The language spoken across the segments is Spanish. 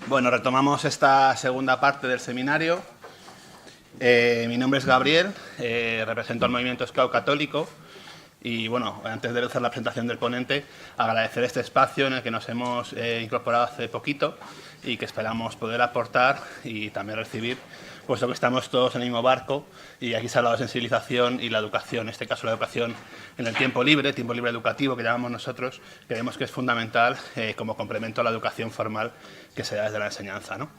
Bueno, retomamos esta segunda parte del seminario. Mi nombre es Gabriel, represento al movimiento Scout Católico y, bueno, antes de hacer la presentación del ponente, agradecer este espacio en el que nos hemos incorporado hace poquito y que esperamos poder aportar y también recibir, puesto que estamos todos en el mismo barco y aquí se ha hablado de sensibilización y la educación, en este caso la educación en el tiempo libre educativo que llamamos nosotros, creemos que es fundamental como complemento a la educación formal que se da desde la enseñanza, ¿no?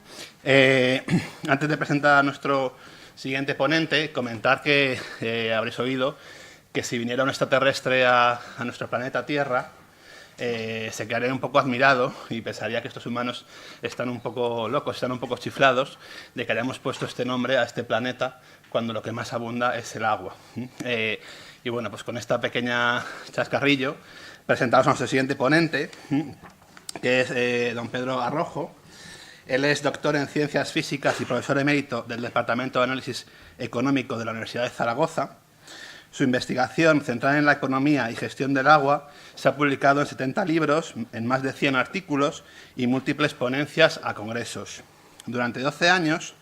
Antes de presentar a nuestro siguiente ponente, comentar que habréis oído que si viniera un extraterrestre a nuestro planeta Tierra, se quedaría un poco admirado y pensaría que estos humanos están un poco locos, están un poco chiflados de que hayamos puesto este nombre a este planeta cuando lo que más abunda es el agua. Y bueno, pues con esta pequeña chascarrillo presentamos a nuestro siguiente ponente, que es don Pedro Arrojo. Él es doctor en Ciencias Físicas y profesor emérito del Departamento de Análisis Económico de la Universidad de Zaragoza. Su investigación, centrada en la economía y gestión del agua, se ha publicado en 70 libros, en más de 100 artículos y múltiples ponencias a congresos. Durante 12 años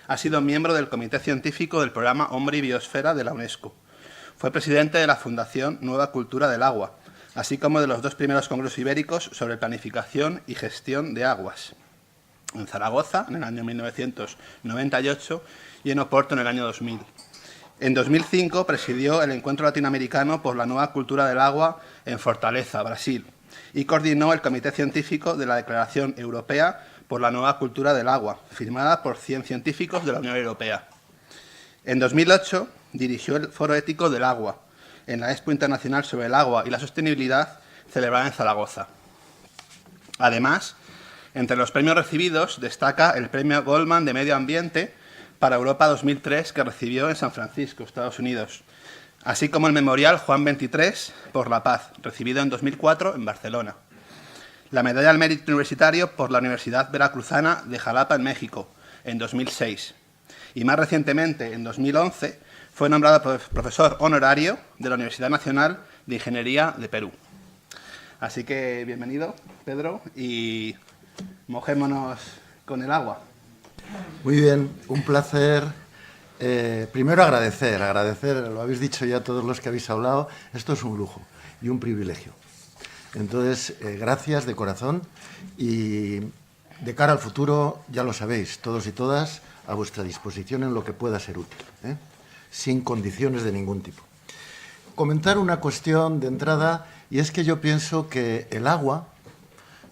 ha sido miembro del Comité Científico del Programa Hombre y Biosfera de la UNESCO. Fue presidente de la Fundación Nueva Cultura del Agua, así como de los 2 primeros congresos ibéricos sobre planificación y gestión de aguas, en Zaragoza en el año 1998 y en Oporto en el año 2000. En 2005 presidió el Encuentro Latinoamericano por la Nueva Cultura del Agua en Fortaleza, Brasil, y coordinó el Comité Científico de la Declaración Europea por la Nueva Cultura del Agua, firmada por 100 científicos de la Unión Europea. En 2008 dirigió el Foro Ético del Agua, en la Expo Internacional sobre el Agua y la Sostenibilidad, celebrada en Zaragoza. Además, entre los premios recibidos destaca el Premio Goldman de Medio Ambiente para Europa 2003 que recibió en San Francisco, Estados Unidos, así como el Memorial Juan XXIII por la Paz, recibido en 2004 en Barcelona. La Medalla al Mérito Universitario por la Universidad Veracruzana de Jalapa, en México, en 2006. Y más recientemente, en 2011, fue nombrado profesor honorario de la Universidad Nacional de Ingeniería de Perú. Así que bienvenido, Pedro, y mojémonos con el agua. Muy bien, un placer. Primero agradecer, lo habéis dicho ya todos los que habéis hablado, esto es un lujo y un privilegio. Entonces, gracias de corazón y de cara al futuro, ya lo sabéis, todos y todas, a vuestra disposición en lo que pueda ser útil, sin condiciones de ningún tipo. Comentar una cuestión de entrada, y es que yo pienso que el agua,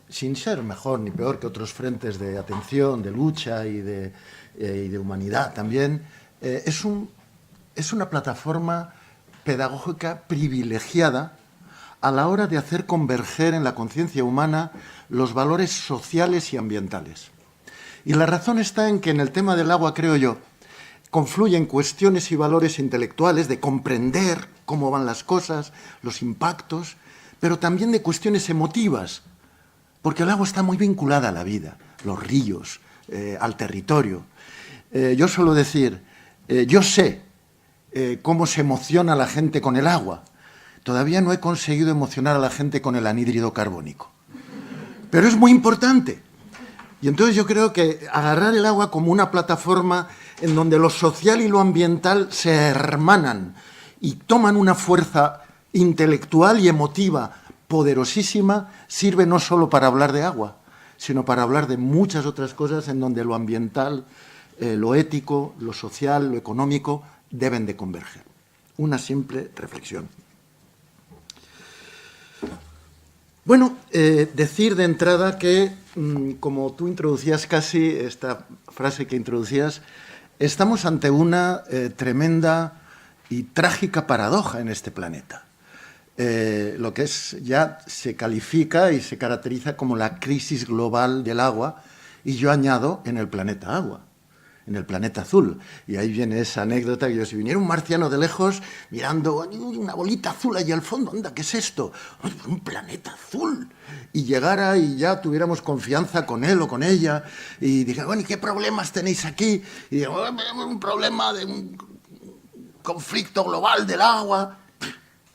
sin ser mejor ni peor que otros frentes de atención, de lucha y de humanidad también, es una plataforma pedagógica privilegiada a la hora de hacer converger en la conciencia humana los valores sociales y ambientales. Y la razón está en que en el tema del agua, creo yo, confluyen cuestiones y valores intelectuales de comprender cómo van las cosas, los impactos, pero también de cuestiones emotivas, porque el agua está muy vinculada a la vida, los ríos, al territorio. Yo suelo decir, yo sé cómo se emociona la gente con el agua. Todavía no he conseguido emocionar a la gente con el anhídrido carbónico. Pero es muy importante. Y entonces yo creo que agarrar el agua como una plataforma en donde lo social y lo ambiental se hermanan y toman una fuerza intelectual y emotiva poderosísima, sirve no solo para hablar de agua, sino para hablar de muchas otras cosas en donde lo ambiental, lo ético, lo social, lo económico deben de converger. Una simple reflexión. Bueno, decir de entrada que, como tú introducías casi, esta frase que introducías, estamos ante una tremenda y trágica paradoja en este planeta. Lo que ya se califica y se caracteriza como la crisis global del agua, y yo añado en el planeta agua, en el planeta azul. Y ahí viene esa anécdota que yo, si viniera un marciano de lejos mirando una bolita azul allí al fondo, anda, ¿qué es esto? Un planeta azul. Y llegara y ya tuviéramos confianza con él o con ella y dijera, bueno, ¿y qué problemas tenéis aquí? Y digo, un problema de un conflicto global del agua.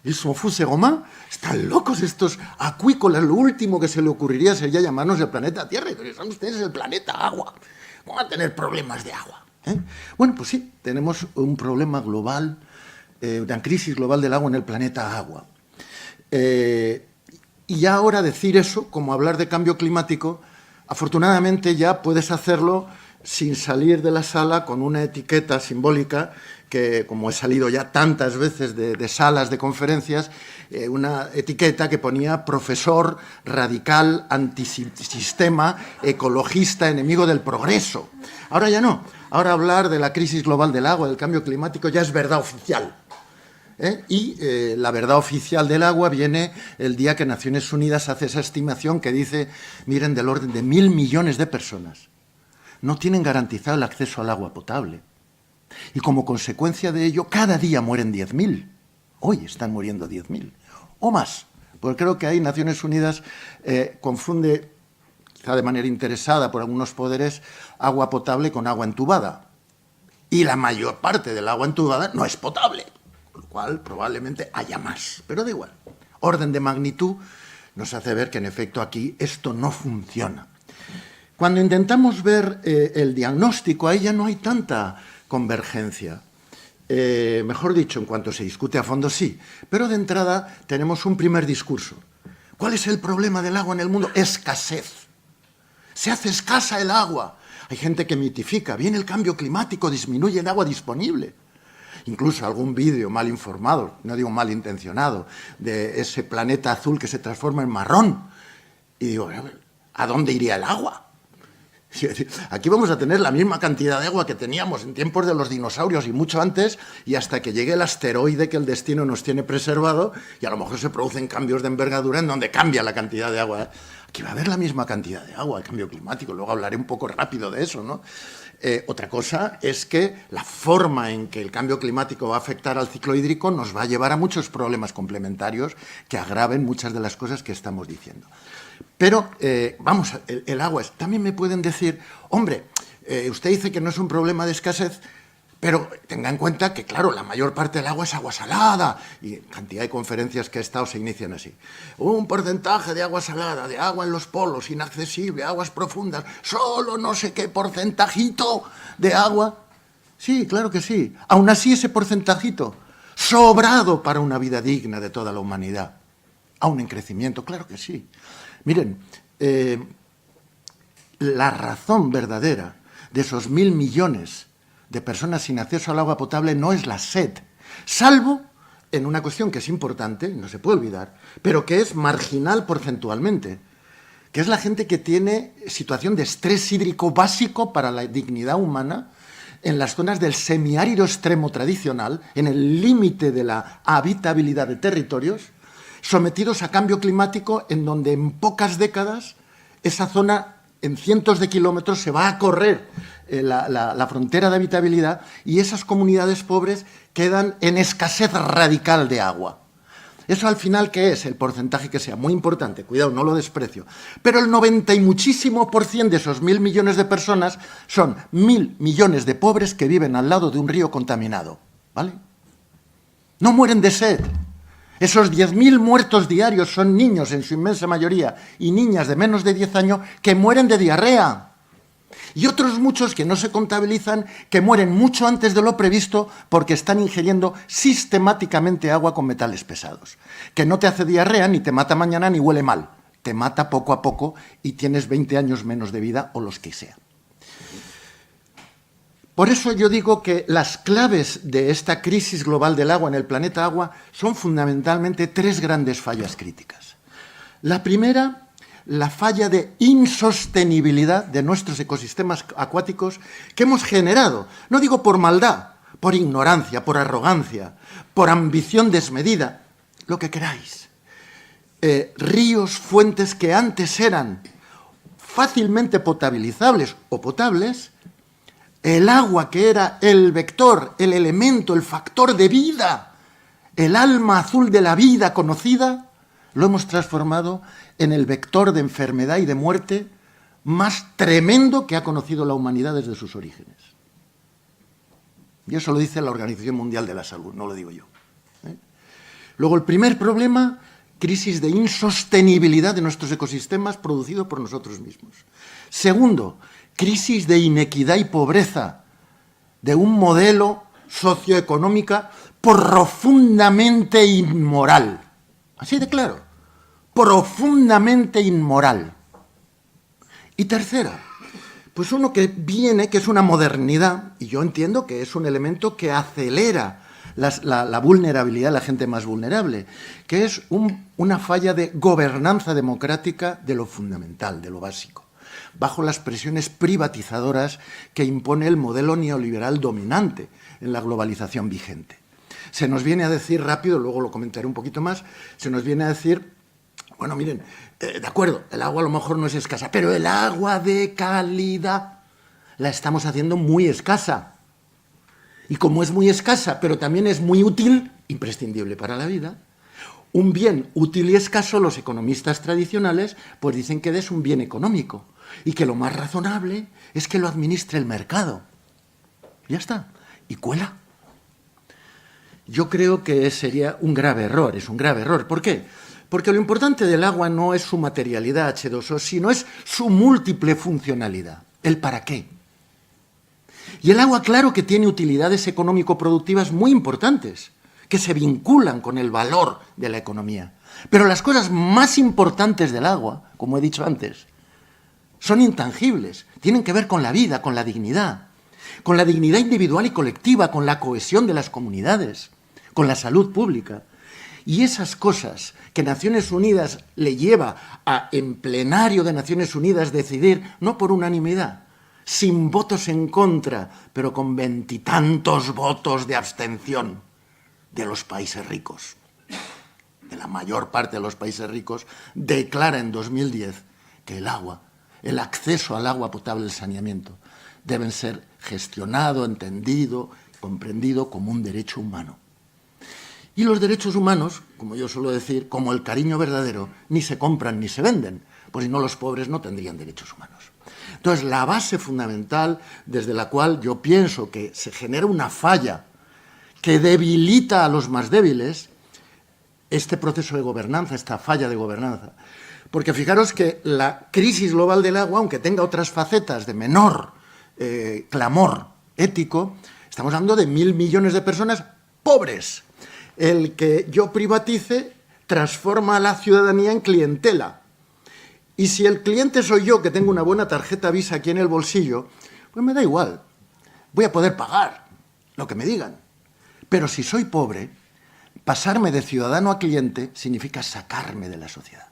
Ils sont fous, ces Romains. Están locos estos acuícolas. Lo último que se le ocurriría sería llamarnos el planeta Tierra. Y son ustedes el planeta agua. ¿Cómo van a tener problemas de agua? Bueno, pues sí, tenemos un problema global, una crisis global del agua en el planeta agua. Y ya ahora decir eso, como hablar de cambio climático, afortunadamente ya puedes hacerlo sin salir de la sala con una etiqueta simbólica que, como he salido ya tantas veces de salas de conferencias, una etiqueta que ponía profesor radical, antisistema, ecologista, enemigo del progreso. Ahora ya no. Ahora hablar de la crisis global del agua, del cambio climático, ya es verdad oficial. Y la verdad oficial del agua viene el día que Naciones Unidas hace esa estimación que dice, miren, del orden de 1.000 millones de personas no tienen garantizado el acceso al agua potable. Y como consecuencia de ello, cada día mueren 10.000. Hoy están muriendo 10.000 o más. Porque creo que ahí Naciones Unidas confunde, quizá de manera interesada por algunos poderes, agua potable con agua entubada. Y la mayor parte del agua entubada no es potable. Con lo cual probablemente haya más. Pero da igual. Orden de magnitud nos hace ver que en efecto aquí esto no funciona. Cuando intentamos ver el diagnóstico, ahí ya no hay tanta convergencia. Mejor dicho, en cuanto se discute a fondo, sí. Pero de entrada tenemos un primer discurso. ¿Cuál es el problema del agua en el mundo? Escasez. Se hace escasa el agua. Hay gente que mitifica. Viene el cambio climático, disminuye el agua disponible. Incluso algún vídeo mal informado, no digo mal intencionado, de ese planeta azul que se transforma en marrón. Y digo, ¿a dónde iría el agua? Aquí vamos a tener la misma cantidad de agua que teníamos en tiempos de los dinosaurios y mucho antes, y hasta que llegue el asteroide que el destino nos tiene preservado, y a lo mejor se producen cambios de envergadura en donde cambia la cantidad de agua. Aquí va a haber la misma cantidad de agua, el cambio climático. Luego hablaré un poco rápido de eso, ¿no? Otra cosa es que la forma en que el cambio climático va a afectar al ciclo hídrico nos va a llevar a muchos problemas complementarios que agraven muchas de las cosas que estamos diciendo. Pero, vamos, el agua es... También me pueden decir, hombre, usted dice que no es un problema de escasez, pero tenga en cuenta que, claro, la mayor parte del agua es agua salada, y cantidad de conferencias que he estado se inician así. Un porcentaje de agua salada, de agua en los polos, inaccesible, aguas profundas, solo no sé qué porcentajito de agua. Sí, claro que sí. Aún así, ese porcentajito, sobrado para una vida digna de toda la humanidad. Aún en crecimiento, claro que sí. Miren, la razón verdadera de esos 1.000 millones de personas sin acceso al agua potable no es la sed, salvo en una cuestión que es importante, no se puede olvidar, pero que es marginal porcentualmente, que es la gente que tiene situación de estrés hídrico básico para la dignidad humana en las zonas del semiárido extremo tradicional, en el límite de la habitabilidad de territorios, sometidos a cambio climático en donde en pocas décadas esa zona en cientos de kilómetros se va a correr la frontera de habitabilidad y esas comunidades pobres quedan en escasez radical de agua. Eso al final, ¿qué es? El porcentaje que sea, muy importante, cuidado, no lo desprecio. Pero el 90 y muchísimo % de esos 1.000 millones de personas son 1.000 millones de pobres que viven al lado de un río contaminado, ¿vale? No mueren de sed. Esos 10.000 muertos diarios son niños, en su inmensa mayoría, y niñas de menos de 10 años que mueren de diarrea. Y otros muchos que no se contabilizan, que mueren mucho antes de lo previsto porque están ingiriendo sistemáticamente agua con metales pesados. Que no te hace diarrea, ni te mata mañana, ni huele mal. Te mata poco a poco y tienes 20 años menos de vida o los que sea. Por eso yo digo que las claves de esta crisis global del agua en el planeta agua son fundamentalmente 3 grandes fallas críticas. La primera, la falla de insostenibilidad de nuestros ecosistemas acuáticos que hemos generado, no digo por maldad, por ignorancia, por arrogancia, por ambición desmedida, lo que queráis. Ríos, fuentes que antes eran fácilmente potabilizables o potables, el agua que era el vector, el elemento, el factor de vida, el alma azul de la vida conocida, lo hemos transformado en el vector de enfermedad y de muerte más tremendo que ha conocido la humanidad desde sus orígenes. Y eso lo dice la Organización Mundial de la Salud, no lo digo yo. Luego, el primer problema, crisis de insostenibilidad de nuestros ecosistemas producido por nosotros mismos. Segundo, crisis de inequidad y pobreza de un modelo socioeconómico profundamente inmoral. Así de claro, profundamente inmoral. Y tercera, pues uno que viene, que es una modernidad, y yo entiendo que es un elemento que acelera la vulnerabilidad de la gente más vulnerable, que es una falla de gobernanza democrática de lo fundamental, de lo básico, bajo las presiones privatizadoras que impone el modelo neoliberal dominante en la globalización vigente. Se nos viene a decir rápido, luego lo comentaré un poquito más, se nos viene a decir, bueno, miren, de acuerdo, el agua a lo mejor no es escasa, pero el agua de calidad la estamos haciendo muy escasa. Y como es muy escasa, pero también es muy útil, imprescindible para la vida, un bien útil y escaso, los economistas tradicionales pues dicen que es un bien económico y que lo más razonable es que lo administre el mercado. Ya está. Y cuela. Yo creo que sería un grave error, es un grave error. ¿Por qué? Porque lo importante del agua no es su materialidad H2O, sino es su múltiple funcionalidad, el para qué. Y el agua, claro que tiene utilidades económico-productivas muy importantes, que se vinculan con el valor de la economía. Pero las cosas más importantes del agua, como he dicho antes, son intangibles, tienen que ver con la vida, con la dignidad individual y colectiva, con la cohesión de las comunidades, con la salud pública. Y esas cosas que Naciones Unidas le lleva en plenario de Naciones Unidas decidir, no por unanimidad, sin votos en contra, pero con 20 y tantos votos de abstención de los países ricos, de la mayor parte de los países ricos, declara en 2010 que el agua, el acceso al agua potable, el saneamiento, deben ser gestionado, entendido, comprendido como un derecho humano. Y los derechos humanos, como yo suelo decir, como el cariño verdadero, ni se compran ni se venden, pues si no los pobres no tendrían derechos humanos. Entonces, la base fundamental desde la cual yo pienso que se genera una falla que debilita a los más débiles, este proceso de gobernanza, esta falla de gobernanza. Porque fijaros que la crisis global del agua, aunque tenga otras facetas de menor clamor ético, estamos hablando de 1.000 millones de personas pobres. El que yo privatice transforma a la ciudadanía en clientela. Y si el cliente soy yo, que tengo una buena tarjeta Visa aquí en el bolsillo, pues me da igual. Voy a poder pagar lo que me digan. Pero si soy pobre, pasarme de ciudadano a cliente significa sacarme de la sociedad.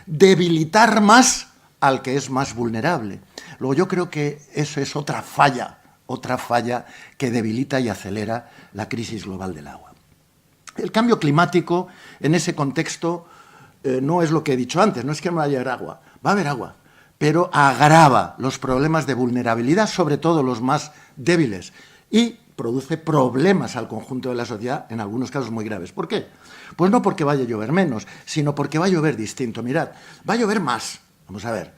Debilitar más al que es más vulnerable. Luego yo creo que eso es otra falla que debilita y acelera la crisis global del agua. El cambio climático en ese contexto no es lo que he dicho antes, no es que no haya agua, va a haber agua, pero agrava los problemas de vulnerabilidad, sobre todo los más débiles, y produce problemas al conjunto de la sociedad, en algunos casos muy graves. ¿Por qué? Pues no porque vaya a llover menos, sino porque va a llover distinto. Mirad, va a llover más, vamos a ver,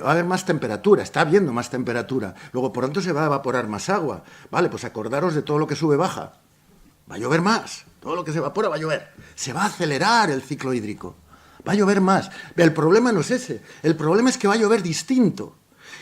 va a haber más temperatura, está habiendo más temperatura, luego por tanto se va a evaporar más agua. Vale, pues acordaros de todo lo que sube baja, va a llover más, todo lo que se evapora va a llover, se va a acelerar el ciclo hídrico. Va a llover más. El problema no es ese. El problema es que va a llover distinto.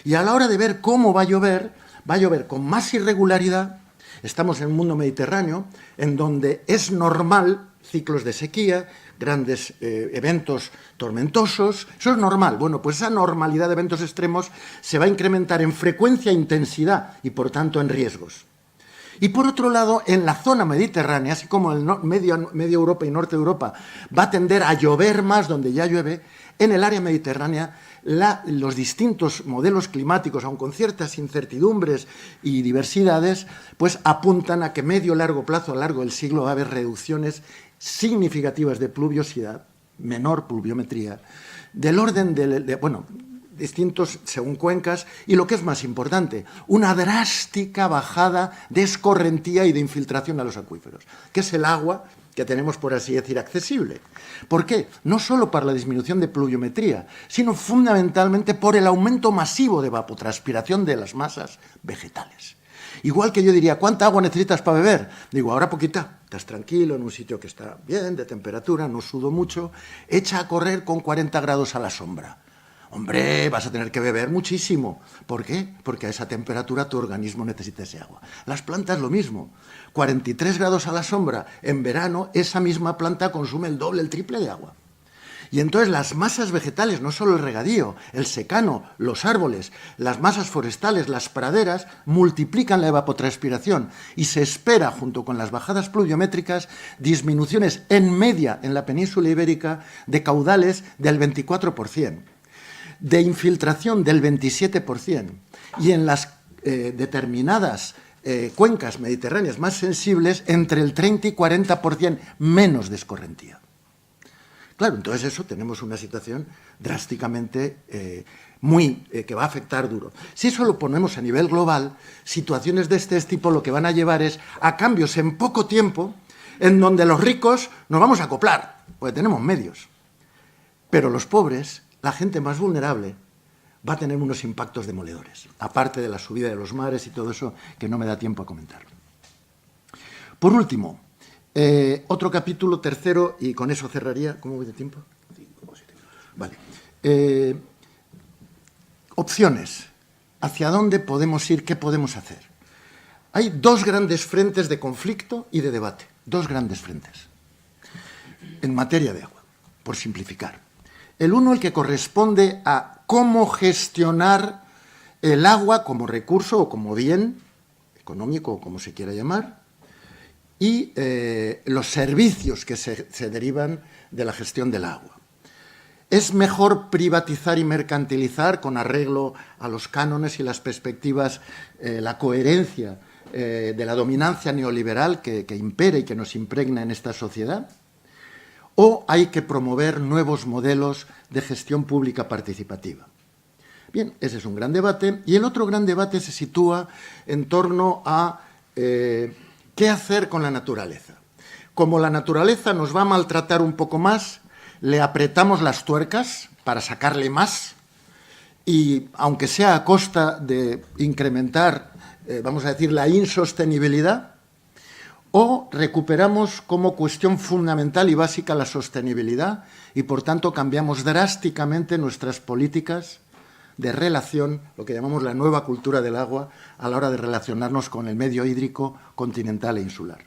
Y a la hora de ver cómo va a llover con más irregularidad. Estamos en un mundo mediterráneo en donde es normal ciclos de sequía, grandes eventos tormentosos. Eso es normal. Bueno, pues esa normalidad de eventos extremos se va a incrementar en frecuencia e intensidad y, por tanto, en riesgos. Y por otro lado, en la zona mediterránea, así como en medio Europa y norte de Europa, va a tender a llover más donde ya llueve, en el área mediterránea los distintos modelos climáticos, aun con ciertas incertidumbres y diversidades, pues apuntan a que medio-largo plazo, a lo largo del siglo, va a haber reducciones significativas de pluviosidad, menor pluviometría, del orden distintos según cuencas, y lo que es más importante, una drástica bajada de escorrentía y de infiltración a los acuíferos, que es el agua que tenemos, por así decir, accesible. ¿Por qué? No solo para la disminución de pluviometría, sino fundamentalmente por el aumento masivo de evapotranspiración de las masas vegetales. Igual que yo diría, ¿cuánta agua necesitas para beber? Digo, ahora poquita, estás tranquilo en un sitio que está bien, de temperatura, no sudo mucho, echa a correr con 40 grados a la sombra. Hombre, vas a tener que beber muchísimo. ¿Por qué? Porque a esa temperatura tu organismo necesita ese agua. Las plantas lo mismo. 43 grados a la sombra, en verano, esa misma planta consume el doble, el triple de agua. Y entonces las masas vegetales, no solo el regadío, el secano, los árboles, las masas forestales, las praderas, multiplican la evapotranspiración y se espera, junto con las bajadas pluviométricas, disminuciones en media en la península ibérica de caudales del 24%, de infiltración del 27% y en las determinadas cuencas mediterráneas más sensibles entre el 30 y 40% menos de escorrentía. Claro, entonces eso tenemos una situación drásticamente que va a afectar duro. Si eso lo ponemos a nivel global, situaciones de este tipo lo que van a llevar es a cambios en poco tiempo en donde los ricos nos vamos a acoplar, porque tenemos medios. Pero los pobres, la gente más vulnerable, va a tener unos impactos demoledores, aparte de la subida de los mares y todo eso que no me da tiempo a comentar. Por último, otro capítulo, tercero, y con eso cerraría. ¿Cómo voy de tiempo? 5 o 7. Vale. Opciones. ¿Hacia dónde podemos ir? ¿Qué podemos hacer? Hay dos grandes frentes de conflicto y de debate. Dos grandes frentes. En materia de agua, por simplificar. El uno, el que corresponde a cómo gestionar el agua como recurso o como bien económico, o como se quiera llamar, y los servicios que se derivan de la gestión del agua. ¿Es mejor privatizar y mercantilizar con arreglo a los cánones y las perspectivas, la coherencia de la dominancia neoliberal que impera y que nos impregna en esta sociedad? ¿O hay que promover nuevos modelos de gestión pública participativa? Bien, ese es un gran debate. Y el otro gran debate se sitúa en torno a ¿qué hacer con la naturaleza? Como la naturaleza nos va a maltratar un poco más, le apretamos las tuercas para sacarle más y, aunque sea a costa de incrementar, vamos a decir, la insostenibilidad, o recuperamos como cuestión fundamental y básica la sostenibilidad y, por tanto, cambiamos drásticamente nuestras políticas de relación, lo que llamamos la nueva cultura del agua, a la hora de relacionarnos con el medio hídrico continental e insular.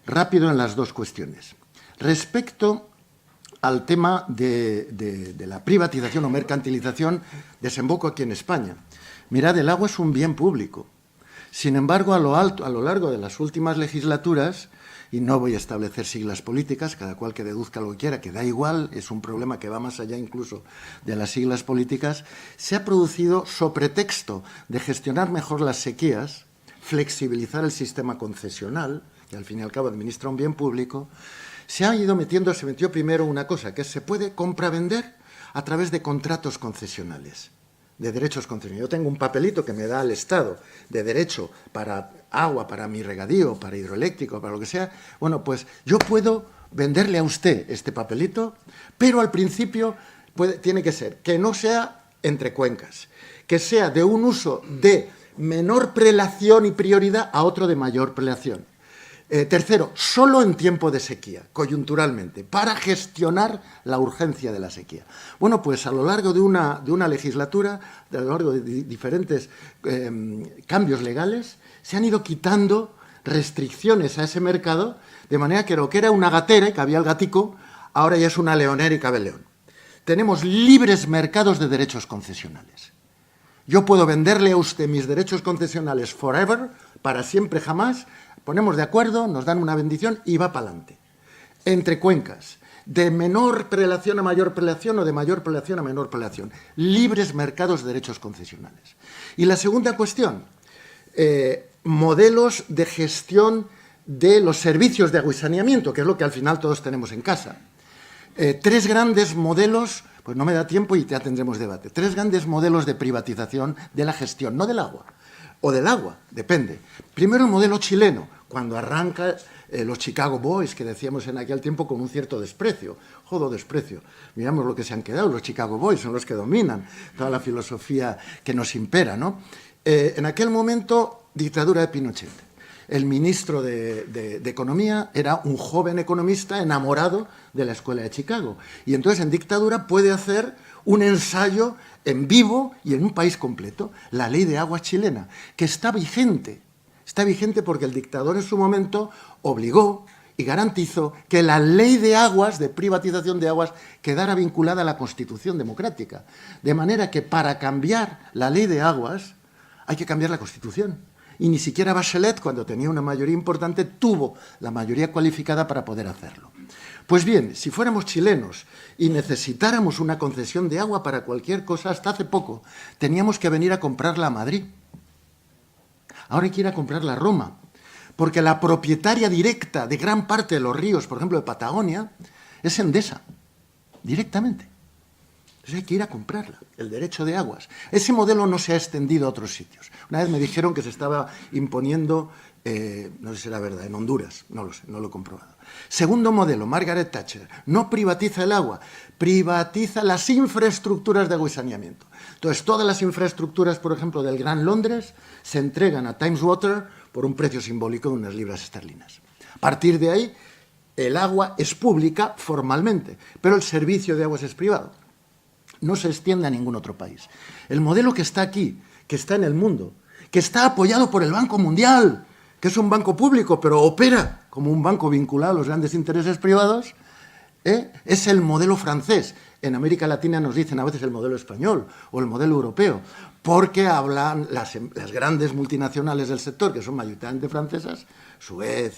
Rápido en las dos cuestiones. Respecto al tema de la privatización o mercantilización, desemboco aquí en España. Mirad, el agua es un bien público. Sin embargo, a lo largo de las últimas legislaturas, y no voy a establecer siglas políticas, cada cual que deduzca lo que quiera, que da igual, es un problema que va más allá incluso de las siglas políticas, se ha producido, sobre pretexto de gestionar mejor las sequías, flexibilizar el sistema concesional, que al fin y al cabo administra un bien público, se metió primero una cosa, que se puede compravender a través de contratos concesionales, de derechos concesionales. Yo tengo un papelito que me da el Estado de derecho para agua, para mi regadío, para hidroeléctrico, para lo que sea. Bueno, pues yo puedo venderle a usted este papelito, pero al principio tiene que ser que no sea entre cuencas, que sea de un uso de menor prelación y prioridad a otro de mayor prelación. Tercero, solo en tiempo de sequía, coyunturalmente, para gestionar la urgencia de la sequía. Bueno, pues a lo largo de una legislatura, a lo largo de diferentes cambios legales, se han ido quitando restricciones a ese mercado, de manera que lo que era una gatera y cabía el gatico, ahora ya es una leonera y cabe el león. Tenemos libres mercados de derechos concesionales. Yo puedo venderle a usted mis derechos concesionales forever, para siempre, jamás. Ponemos de acuerdo, nos dan una bendición y va para adelante. Entre cuencas, de menor prelación a mayor prelación o de mayor prelación a menor prelación. Libres mercados de derechos concesionales. Y la segunda cuestión, modelos de gestión de los servicios de agua y saneamiento, que es lo que al final todos tenemos en casa. Tres grandes modelos, pues no me da tiempo y ya tendremos debate. Tres grandes modelos de privatización de la gestión, no del agua. O del agua, depende. Primero el modelo chileno, cuando arranca los Chicago Boys, que decíamos en aquel tiempo con un cierto desprecio. Jodo desprecio. Miramos lo que se han quedado, los Chicago Boys son los que dominan toda la filosofía que nos impera, ¿no? En aquel momento dictadura de Pinochet. El ministro de Economía era un joven economista enamorado de la Escuela de Chicago. Y entonces en dictadura puede hacer un ensayo en vivo y en un país completo. La ley de aguas chilena, que está vigente. Está vigente porque el dictador en su momento obligó y garantizó que la ley de aguas, de privatización de aguas, quedara vinculada a la Constitución democrática. De manera que para cambiar la ley de aguas hay que cambiar la Constitución. Y ni siquiera Bachelet, cuando tenía una mayoría importante, tuvo la mayoría cualificada para poder hacerlo. Pues bien, si fuéramos chilenos y necesitáramos una concesión de agua para cualquier cosa, hasta hace poco teníamos que venir a comprarla a Madrid. Ahora hay que ir a comprarla a Roma, porque la propietaria directa de gran parte de los ríos, por ejemplo de Patagonia, es Endesa, directamente. Entonces hay que ir a comprarla, el derecho de aguas. Ese modelo no se ha extendido a otros sitios. Una vez me dijeron que se estaba imponiendo, no sé si era verdad, en Honduras, no lo sé, no lo he comprobado. Segundo modelo, Margaret Thatcher, no privatiza el agua, privatiza las infraestructuras de agua y saneamiento. Entonces todas las infraestructuras, por ejemplo, del Gran Londres, se entregan a Thames Water por un precio simbólico de unas libras esterlinas. A partir de ahí, el agua es pública formalmente, pero el servicio de aguas es privado. No se extiende a ningún otro país. El modelo que está aquí, que está en el mundo, que está apoyado por el Banco Mundial, que es un banco público, pero opera como un banco vinculado a los grandes intereses privados, es el modelo francés. En América Latina nos dicen a veces el modelo español o el modelo europeo, porque hablan las grandes multinacionales del sector, que son mayoritariamente francesas, Suez,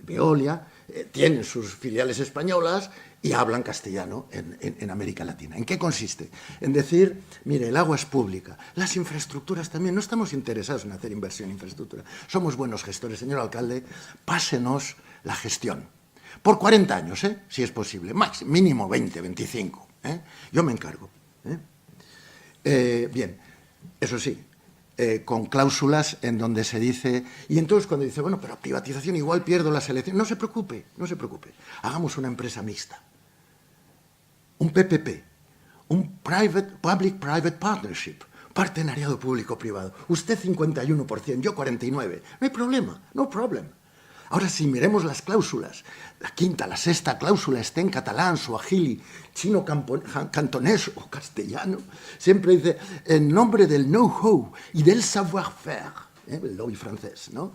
Veolia, tienen sus filiales españolas y hablan castellano en América Latina. ¿En qué consiste? En decir, mire, el agua es pública, las infraestructuras también, no estamos interesados en hacer inversión en infraestructura, somos buenos gestores, señor alcalde, pásenos la gestión. Por 40 años, si es posible, mínimo 20, 25, yo me encargo. Bien, eso sí, con cláusulas en donde se dice, y entonces cuando dice, bueno, pero privatización igual pierdo las elecciones, no se preocupe, hagamos una empresa mixta, un PPP, un Public-Private Partnership, partenariado público-privado, usted 51%, yo 49%, no hay problema, no problem. Ahora, si miremos las cláusulas, la quinta, la sexta cláusula está en catalán, suajili, chino, cantonés o castellano, siempre dice, en nombre del know-how y del savoir-faire, el lobby francés, ¿no?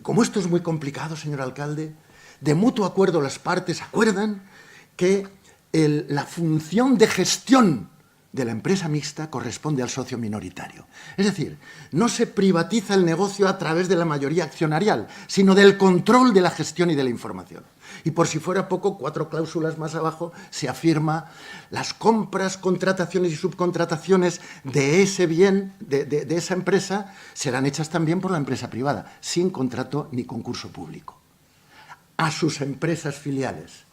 Como esto es muy complicado, señor alcalde, de mutuo acuerdo las partes acuerdan que la función de gestión de la empresa mixta corresponde al socio minoritario. Es decir, no se privatiza el negocio a través de la mayoría accionarial, sino del control de la gestión y de la información. Y por si fuera poco, 4 cláusulas más abajo se afirma las compras, contrataciones y subcontrataciones de ese bien, de esa empresa, serán hechas también por la empresa privada, sin contrato ni concurso público, a sus empresas filiales.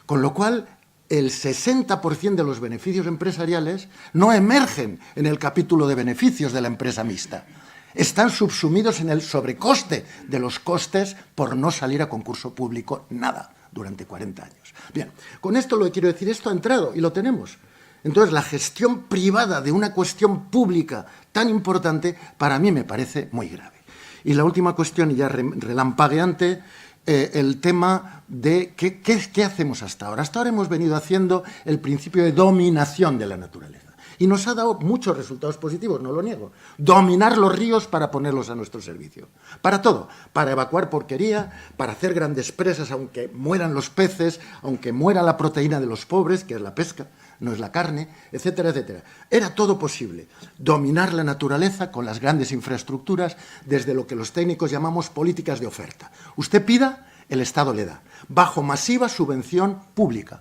Con lo cual, el 60% de los beneficios empresariales no emergen en el capítulo de beneficios de la empresa mixta. Están subsumidos en el sobrecoste de los costes por no salir a concurso público nada durante 40 años. Bien, con esto lo que quiero decir, esto ha entrado y lo tenemos. Entonces, la gestión privada de una cuestión pública tan importante para mí me parece muy grave. Y la última cuestión, y ya relampagueante, el tema de qué hacemos hasta ahora. Hasta ahora hemos venido haciendo el principio de dominación de la naturaleza. Y nos ha dado muchos resultados positivos, no lo niego. Dominar los ríos para ponerlos a nuestro servicio. Para todo. Para evacuar porquería, para hacer grandes presas, aunque mueran los peces, aunque muera la proteína de los pobres, que es la pesca, no es la carne, etcétera, etcétera. Era todo posible. Dominar la naturaleza con las grandes infraestructuras desde lo que los técnicos llamamos políticas de oferta. Usted pida, el Estado le da, bajo masiva subvención pública,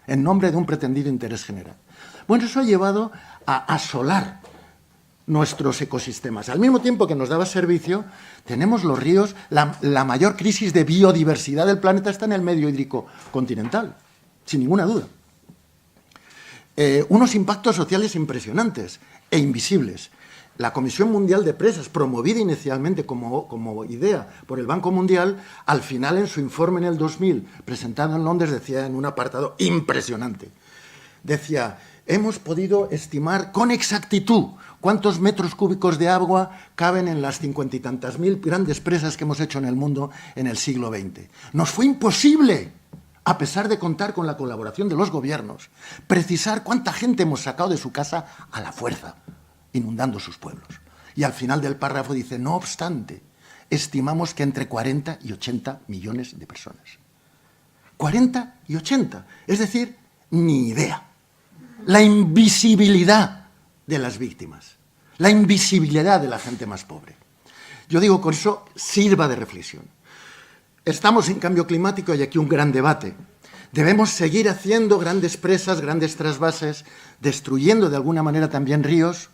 en nombre de un pretendido interés general. Bueno, eso ha llevado a asolar nuestros ecosistemas. Al mismo tiempo que nos daba servicio, tenemos los ríos, la mayor crisis de biodiversidad del planeta está en el medio hídrico continental, sin ninguna duda. Unos impactos sociales impresionantes e invisibles. La Comisión Mundial de Presas, promovida inicialmente como idea por el Banco Mundial, al final en su informe en el 2000, presentado en Londres, decía en un apartado impresionante, decía, hemos podido estimar con exactitud cuántos metros cúbicos de agua caben en las 50 y tantas mil grandes presas que hemos hecho en el mundo en el siglo XX. Nos fue imposible, a pesar de contar con la colaboración de los gobiernos, precisar cuánta gente hemos sacado de su casa a la fuerza, inundando sus pueblos. Y al final del párrafo dice, no obstante, estimamos que entre 40 y 80 millones de personas. 40 y 80, es decir, ni idea. La invisibilidad de las víctimas, la invisibilidad de la gente más pobre. Yo digo, con eso sirva de reflexión. Estamos en cambio climático y aquí un gran debate. Debemos seguir haciendo grandes presas, grandes trasvases, destruyendo de alguna manera también ríos,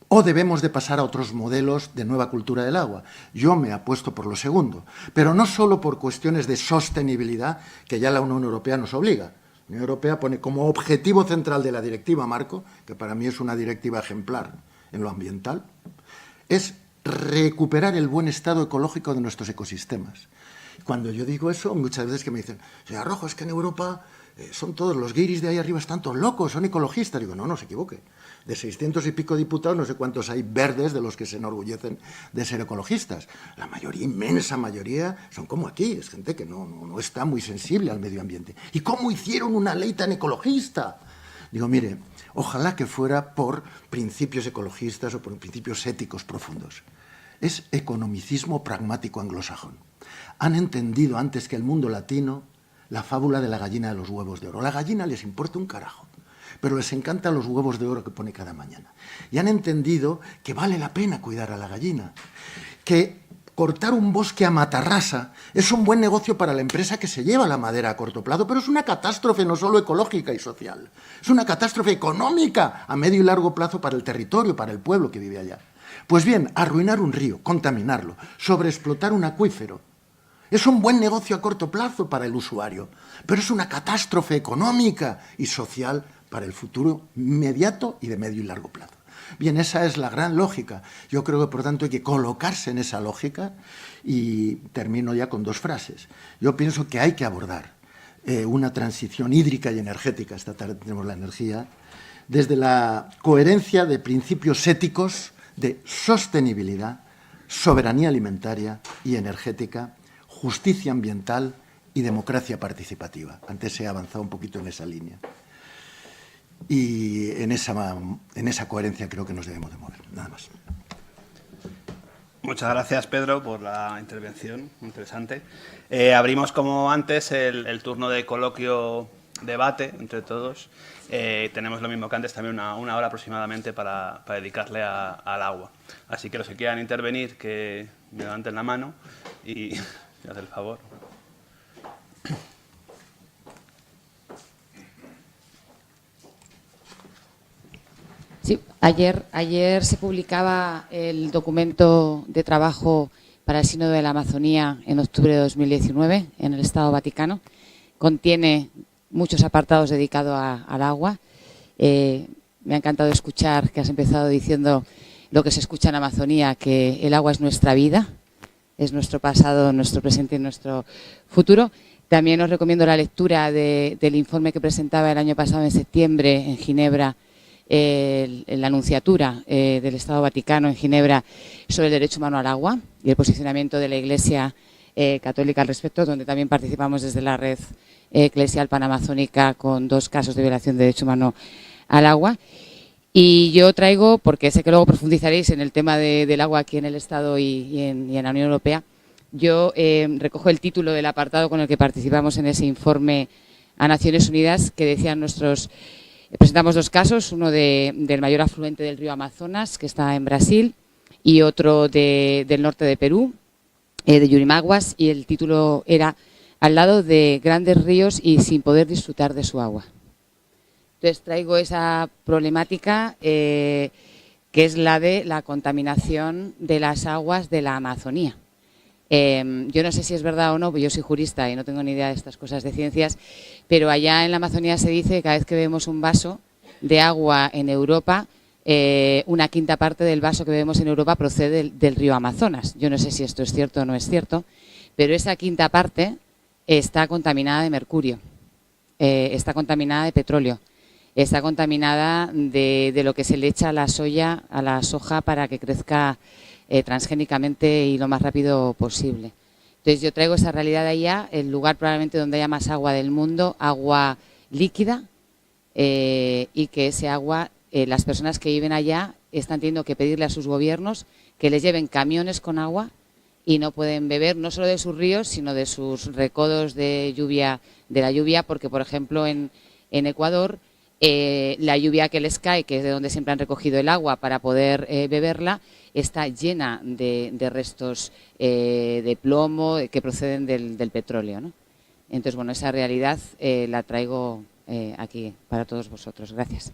o debemos de pasar a otros modelos de nueva cultura del agua. Yo me apuesto por lo segundo, pero no solo por cuestiones de sostenibilidad que ya la Unión Europea nos obliga. La Unión Europea pone como objetivo central de la directiva marco, que para mí es una directiva ejemplar en lo ambiental, es recuperar el buen estado ecológico de nuestros ecosistemas. Cuando yo digo eso, muchas veces que me dicen, señor Rojo, es que en Europa son todos los guiris de ahí arriba, están todos locos, son ecologistas. Digo, no se equivoque. De 600 y pico diputados, no sé cuántos hay verdes de los que se enorgullecen de ser ecologistas. La mayoría, inmensa mayoría, son como aquí, es gente que no está muy sensible al medio ambiente. ¿Y cómo hicieron una ley tan ecologista? Digo, mire, ojalá que fuera por principios ecologistas o por principios éticos profundos. Es economicismo pragmático anglosajón. Han entendido antes que el mundo latino la fábula de la gallina de los huevos de oro. A la gallina les importa un carajo, pero les encantan los huevos de oro que pone cada mañana. Y han entendido que vale la pena cuidar a la gallina, que cortar un bosque a matarrasa es un buen negocio para la empresa que se lleva la madera a corto plazo, pero es una catástrofe no solo ecológica y social, es una catástrofe económica a medio y largo plazo para el territorio, para el pueblo que vive allá. Pues bien, arruinar un río, contaminarlo, sobreexplotar un acuífero, es un buen negocio a corto plazo para el usuario, pero es una catástrofe económica y social para el futuro inmediato y de medio y largo plazo. Bien, esa es la gran lógica. Yo creo que, por tanto, hay que colocarse en esa lógica y termino ya con dos frases. Yo pienso que hay que abordar una transición hídrica y energética, esta tarde tenemos la energía, desde la coherencia de principios éticos de sostenibilidad, soberanía alimentaria y energética, justicia ambiental y democracia participativa. Antes he avanzado un poquito en esa línea. Y en esa coherencia creo que nos debemos de mover. Nada más. Muchas gracias, Pedro, por la intervención. Interesante. Abrimos, como antes, el turno de coloquio-debate entre todos. Tenemos lo mismo que antes, también una hora aproximadamente para dedicarle al agua. Así que los que quieran intervenir, que me levanten la mano y me hacen el favor. Sí, ayer se publicaba el documento de trabajo para el Sínodo de la Amazonía en octubre de 2019 en el Estado Vaticano. Contiene muchos apartados dedicados al agua. Me ha encantado escuchar que has empezado diciendo lo que se escucha en Amazonía, que el agua es nuestra vida, es nuestro pasado, nuestro presente y nuestro futuro. También os recomiendo la lectura del informe que presentaba el año pasado en septiembre en Ginebra, la Nunciatura del Estado Vaticano en Ginebra sobre el derecho humano al agua y el posicionamiento de la Iglesia Católica al respecto, donde también participamos desde la red eclesial panamazónica con 2 casos de violación de derecho humano al agua. Y yo traigo, porque sé que luego profundizaréis en el tema del agua aquí en el Estado y en la Unión Europea, yo recojo el título del apartado con el que participamos en ese informe a Naciones Unidas, que decían presentamos 2 casos, uno del mayor afluente del río Amazonas, que está en Brasil, y otro del norte de Perú, de Yurimaguas, y el título era al lado de grandes ríos y sin poder disfrutar de su agua. Entonces traigo esa problemática que es la de la contaminación de las aguas de la Amazonía. Yo no sé si es verdad o no, porque yo soy jurista y no tengo ni idea de estas cosas de ciencias, pero allá en la Amazonía se dice que cada vez que bebemos un vaso de agua en Europa, una quinta parte del vaso que bebemos en Europa procede del río Amazonas. Yo no sé si esto es cierto o no es cierto, pero esa quinta parte está contaminada de mercurio. está contaminada de petróleo. Está contaminada de lo que se le echa a la soja para que crezca transgénicamente y lo más rápido posible. Entonces yo traigo esa realidad de allá, el lugar probablemente donde haya más agua del mundo, agua líquida, y que ese agua, las personas que viven allá están teniendo que pedirle a sus gobiernos que les lleven camiones con agua y no pueden beber no solo de sus ríos, sino de sus recodos de la lluvia, porque por ejemplo en Ecuador la lluvia que les cae, que es de donde siempre han recogido el agua para poder beberla, está llena de restos de plomo que proceden del petróleo, ¿no? Entonces, bueno, esa realidad la traigo aquí para todos vosotros. Gracias.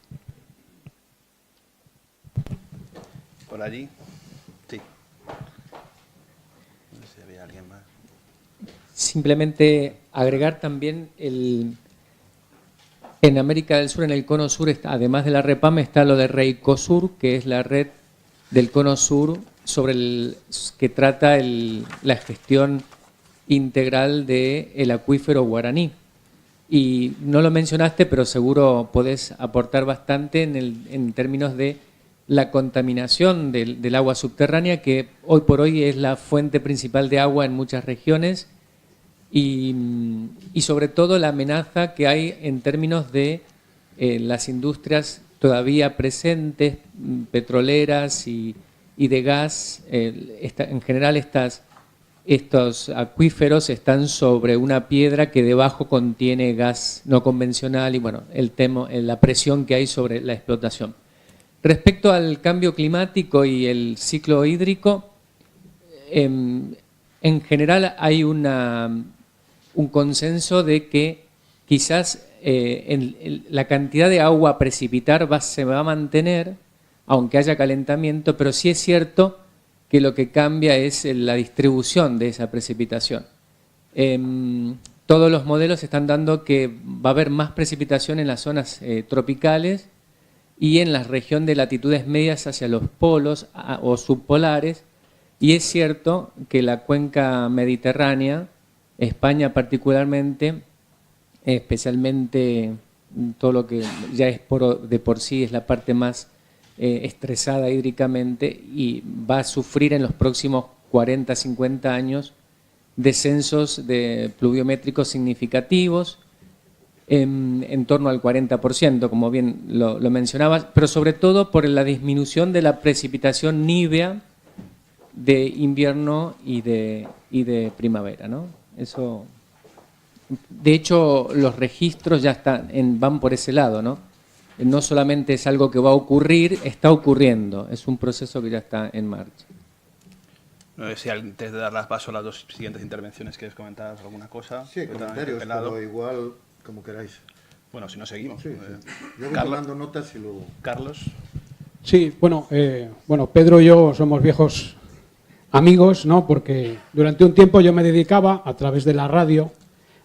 ¿Por allí? Sí. No sé si había alguien más. Simplemente agregar también en América del Sur, en el Cono Sur, además de la REPAM, está lo de REICOSUR, que es la red del Cono Sur que trata la gestión integral del acuífero guaraní. Y no lo mencionaste, pero seguro podés aportar bastante en términos de la contaminación del agua subterránea, que hoy por hoy es la fuente principal de agua en muchas regiones, y sobre todo la amenaza que hay en términos de las industrias todavía presentes, petroleras y de gas. En general estos acuíferos están sobre una piedra que debajo contiene gas no convencional y bueno, la presión que hay sobre la explotación. Respecto al cambio climático y el ciclo hídrico, en general hay un consenso de que quizás la cantidad de agua a precipitar se va a mantener, aunque haya calentamiento, pero sí es cierto que lo que cambia es la distribución de esa precipitación. Todos los modelos están dando que va a haber más precipitación en las zonas tropicales y en la región de latitudes medias hacia los polos o subpolares, y es cierto que la cuenca mediterránea, España particularmente, especialmente todo lo que ya es de por sí es la parte más estresada hídricamente, y va a sufrir en los próximos 40, 50 años descensos de pluviométricos significativos, en torno al 40%, como bien lo mencionabas, pero sobre todo por la disminución de la precipitación nívea de invierno y de primavera, ¿no? Eso, de hecho, los registros ya van por ese lado, ¿no? No solamente es algo que va a ocurrir, está ocurriendo, es un proceso que ya está en marcha. No sé si antes de dar las paso a las dos siguientes intervenciones quieres comentar alguna cosa. Sí, comentarios, pero igual como queráis. Bueno, si no seguimos. Sí, sí. Yo voy tomando notas y luego... Carlos. Sí, bueno, Pedro y yo somos viejos amigos, ¿no? Porque durante un tiempo yo me dedicaba, a través de la radio,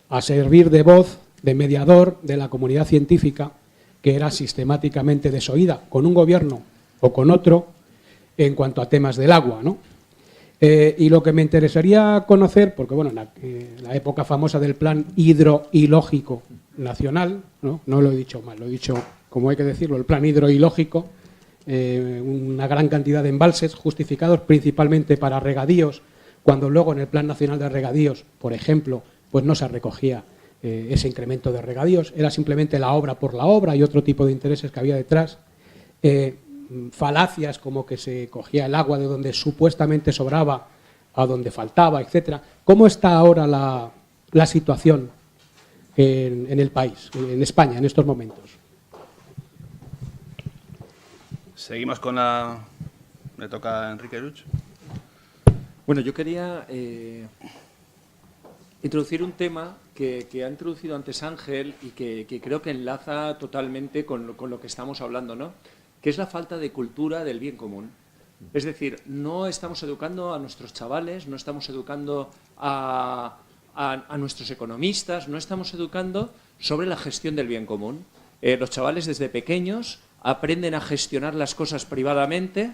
a servir de voz, de mediador de la comunidad científica, que era sistemáticamente desoída, con un gobierno o con otro, en cuanto a temas del agua, ¿no? Y lo que me interesaría conocer, porque bueno, la época famosa del Plan Hidroilógico Nacional, ¿no? No lo he dicho mal, lo he dicho como hay que decirlo, el Plan Hidroilógico, una gran cantidad de embalses justificados principalmente para regadíos, cuando luego en el Plan Nacional de Regadíos, por ejemplo, pues no se recogía ese incremento de regadíos, era simplemente la obra por la obra y otro tipo de intereses que había detrás. Falacias como que se cogía el agua de donde supuestamente sobraba a donde faltaba, etcétera. ¿Cómo está ahora la situación en el país, en España, en estos momentos? Seguimos con la... Le toca a Enrique Luch. Bueno, yo quería introducir un tema que ha introducido antes Ángel y que creo que enlaza totalmente con lo que estamos hablando, ¿no? Que es la falta de cultura del bien común. Es decir, no estamos educando a nuestros chavales, no estamos educando a nuestros economistas, no estamos educando sobre la gestión del bien común. Los chavales desde pequeños aprenden a gestionar las cosas privadamente,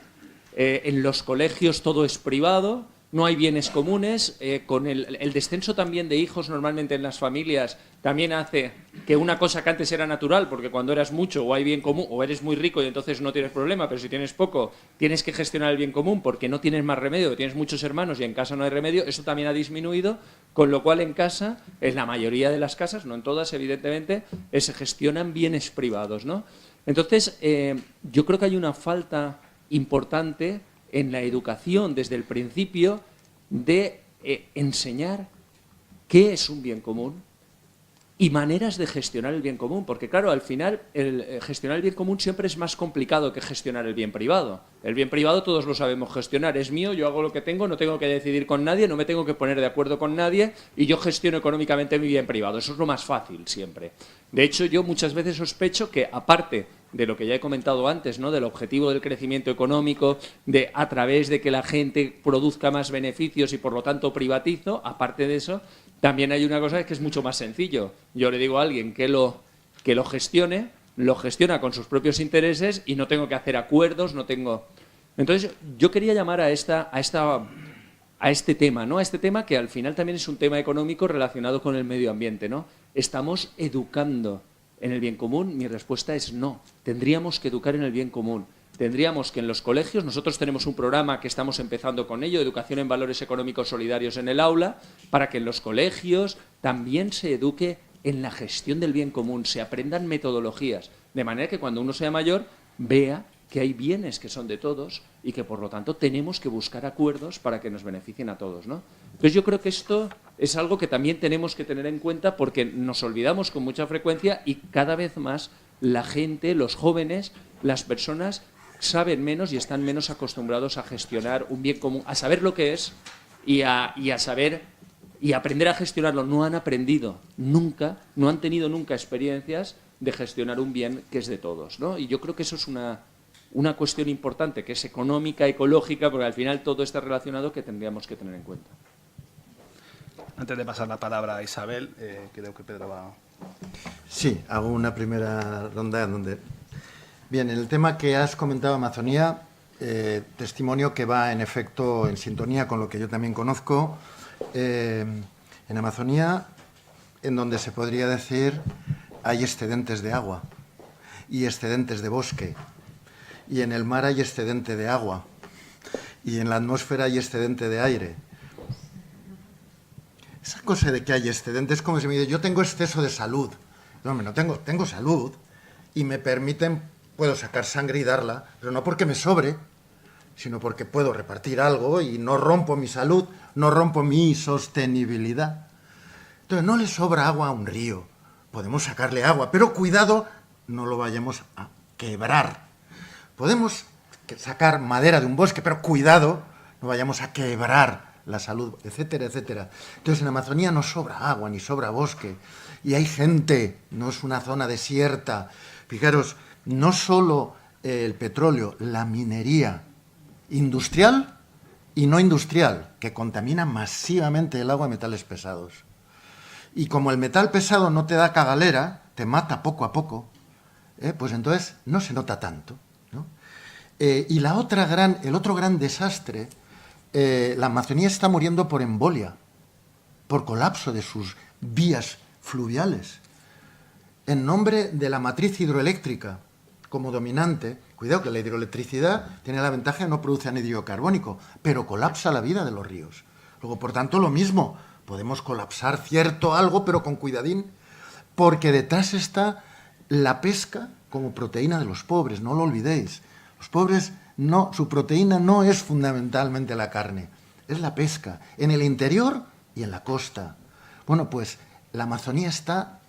en los colegios todo es privado, no hay bienes comunes, con el descenso también de hijos normalmente en las familias también hace que una cosa que antes era natural, porque cuando eras mucho o hay bien común, o eres muy rico y entonces no tienes problema, pero si tienes poco tienes que gestionar el bien común porque no tienes más remedio, tienes muchos hermanos y en casa no hay remedio, eso también ha disminuido, con lo cual en casa, en la mayoría de las casas, no en todas evidentemente, se gestionan bienes privados, ¿no? Entonces, yo creo que hay una falta importante en la educación desde el principio de enseñar qué es un bien común y maneras de gestionar el bien común, porque claro, al final gestionar el bien común siempre es más complicado que gestionar el bien privado. El bien privado todos lo sabemos gestionar, es mío, yo hago lo que tengo, no tengo que decidir con nadie, no me tengo que poner de acuerdo con nadie y yo gestiono económicamente mi bien privado, eso es lo más fácil siempre. De hecho, yo muchas veces sospecho que aparte de lo que ya he comentado antes, ¿no? Del objetivo del crecimiento económico, de a través de que la gente produzca más beneficios y por lo tanto privatizo, aparte de eso, también hay una cosa que es mucho más sencillo. Yo le digo a alguien que lo gestione, lo gestiona con sus propios intereses y no tengo que hacer acuerdos, no tengo... Entonces, yo quería llamar a este tema, ¿no? A este tema que al final también es un tema económico relacionado con el medio ambiente, ¿no? ¿Estamos educando en el bien común? Mi respuesta es no. Tendríamos que educar en el bien común. Tendríamos que en los colegios, nosotros tenemos un programa que estamos empezando con ello, Educación en Valores Económicos Solidarios en el Aula, para que en los colegios también se eduque en la gestión del bien común, se aprendan metodologías, de manera que cuando uno sea mayor vea que hay bienes que son de todos y que por lo tanto tenemos que buscar acuerdos para que nos beneficien a todos, ¿no? Entonces yo creo que esto es algo que también tenemos que tener en cuenta porque nos olvidamos con mucha frecuencia y cada vez más la gente, los jóvenes, las personas saben menos y están menos acostumbrados a gestionar un bien común, a saber lo que es y a saber y aprender a gestionarlo. No han aprendido nunca, no han tenido nunca experiencias de gestionar un bien que es de todos, ¿no? Y yo creo que eso es una cuestión importante, que es económica, ecológica, porque al final todo está relacionado, que tendríamos que tener en cuenta. Antes de pasar la palabra a Isabel, creo que Pedro va... Sí, hago una primera ronda en donde... Bien, en el tema que has comentado, Amazonía, testimonio que va en efecto en sintonía con lo que yo también conozco. En Amazonía, en donde se podría decir hay excedentes de agua y excedentes de bosque, y en el mar hay excedente de agua, y en la atmósfera hay excedente de aire. Esa cosa de que hay excedente es como si me dice, yo tengo exceso de salud. No, hombre, no tengo salud y me permiten, puedo sacar sangre y darla, pero no porque me sobre, sino porque puedo repartir algo y no rompo mi salud, no rompo mi sostenibilidad. Entonces, no le sobra agua a un río, podemos sacarle agua, pero cuidado, no lo vayamos a quebrar. Podemos sacar madera de un bosque, pero cuidado, no vayamos a quebrar la salud, etcétera, etcétera. Entonces, en Amazonía no sobra agua, ni sobra bosque, y hay gente, no es una zona desierta. Fijaros, no solo el petróleo, la minería industrial y no industrial, que contamina masivamente el agua de metales pesados. Y como el metal pesado no te da cagalera, te mata poco a poco, pues entonces no se nota tanto, ¿no? Y el otro gran desastre, la Amazonía está muriendo por embolia, por colapso de sus vías fluviales. En nombre de la matriz hidroeléctrica como dominante, cuidado que la hidroelectricidad tiene la ventaja de no produce anhídrido carbónico, pero colapsa la vida de los ríos. Luego, por tanto, lo mismo, podemos colapsar cierto algo, pero con cuidadín, porque detrás está la pesca como proteína de los pobres, no lo olvidéis. Los pobres, no, su proteína no es fundamentalmente la carne, es la pesca, en el interior y en la costa. Bueno, pues la Amazonía está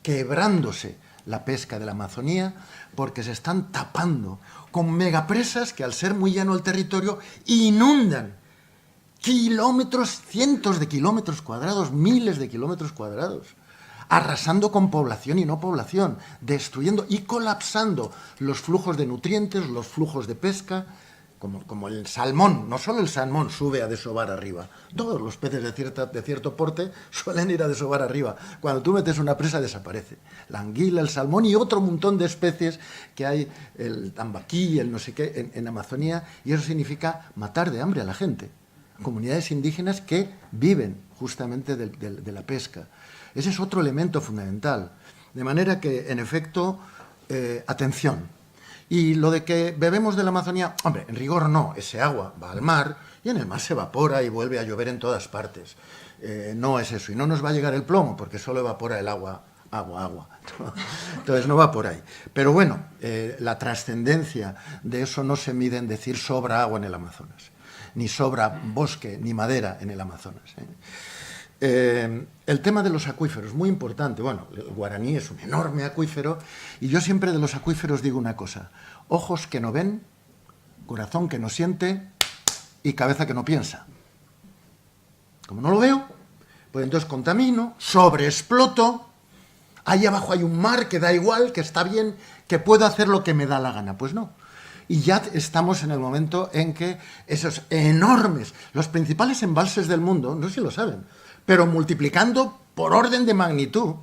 quebrándose, la pesca de la Amazonía, porque se están tapando con megapresas que al ser muy llano el territorio inundan kilómetros, cientos de kilómetros cuadrados, miles de kilómetros cuadrados, arrasando con población y no población, destruyendo y colapsando los flujos de nutrientes, los flujos de pesca, como el salmón. No solo el salmón sube a desovar arriba, todos los peces de cierto porte suelen ir a desovar arriba. Cuando tú metes una presa desaparece. La anguila, el salmón y otro montón de especies que hay, el tambaquí, el no sé qué, en Amazonía, y eso significa matar de hambre a la gente. comunidades indígenas que viven justamente de la pesca. Ese es otro elemento fundamental. De manera que, en efecto, atención. Y lo de que bebemos de la Amazonía, hombre, en rigor no, ese agua va al mar y en el mar se evapora y vuelve a llover en todas partes. No es eso, y no nos va a llegar el plomo porque solo evapora el agua. Entonces no va por ahí. Pero bueno, la trascendencia de eso no se mide en decir sobra agua en el Amazonas, ni sobra bosque, ni madera en el Amazonas. El tema de los acuíferos, muy importante. Bueno, el Guaraní es un enorme acuífero y yo siempre de los acuíferos digo una cosa: ojos que no ven, corazón que no siente y cabeza que no piensa. Como no lo veo, pues entonces contamino, sobreexploto. Ahí abajo hay un mar que da igual, que está bien, que puedo hacer lo que me da la gana. Pues no. Y ya estamos en el momento en que esos enormes, los principales embalses del mundo, no sé si lo saben, pero multiplicando por orden de magnitud,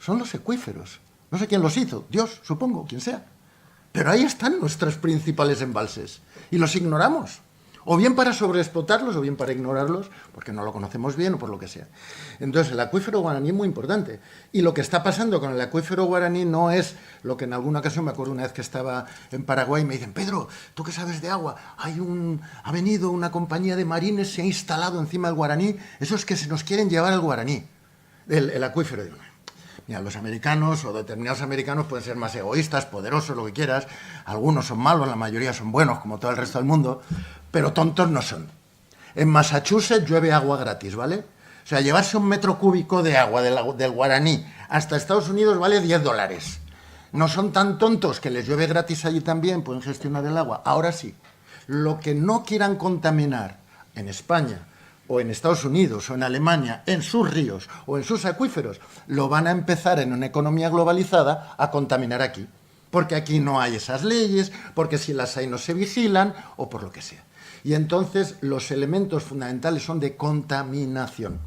son los acuíferos. No sé quién los hizo, Dios, supongo, quien sea. Pero ahí están nuestros principales embalses y los ignoramos. O bien para sobreexplotarlos o bien para ignorarlos, porque no lo conocemos bien o por lo que sea. Entonces, el acuífero guaraní es muy importante. Y lo que está pasando con el acuífero guaraní no es lo que en alguna ocasión, me acuerdo una vez que estaba en Paraguay, y me dicen: Pedro, ¿tú qué sabes de agua? Ha venido una compañía de marines, se ha instalado encima del guaraní. Eso es que se nos quieren llevar el guaraní, el acuífero. Digo, mira, los americanos o determinados americanos pueden ser más egoístas, poderosos, lo que quieras. Algunos son malos, la mayoría son buenos, como todo el resto del mundo, pero tontos no son. En Massachusetts llueve agua gratis, ¿vale? O sea, llevarse un metro cúbico de agua del Guaraní hasta Estados Unidos vale $10. No son tan tontos que les llueve gratis allí también, pueden gestionar el agua. Ahora sí, lo que no quieran contaminar en España o en Estados Unidos o en Alemania, en sus ríos o en sus acuíferos, lo van a empezar en una economía globalizada a contaminar aquí. Porque aquí no hay esas leyes, porque si las hay no se vigilan o por lo que sea. Y entonces los elementos fundamentales son de contaminación.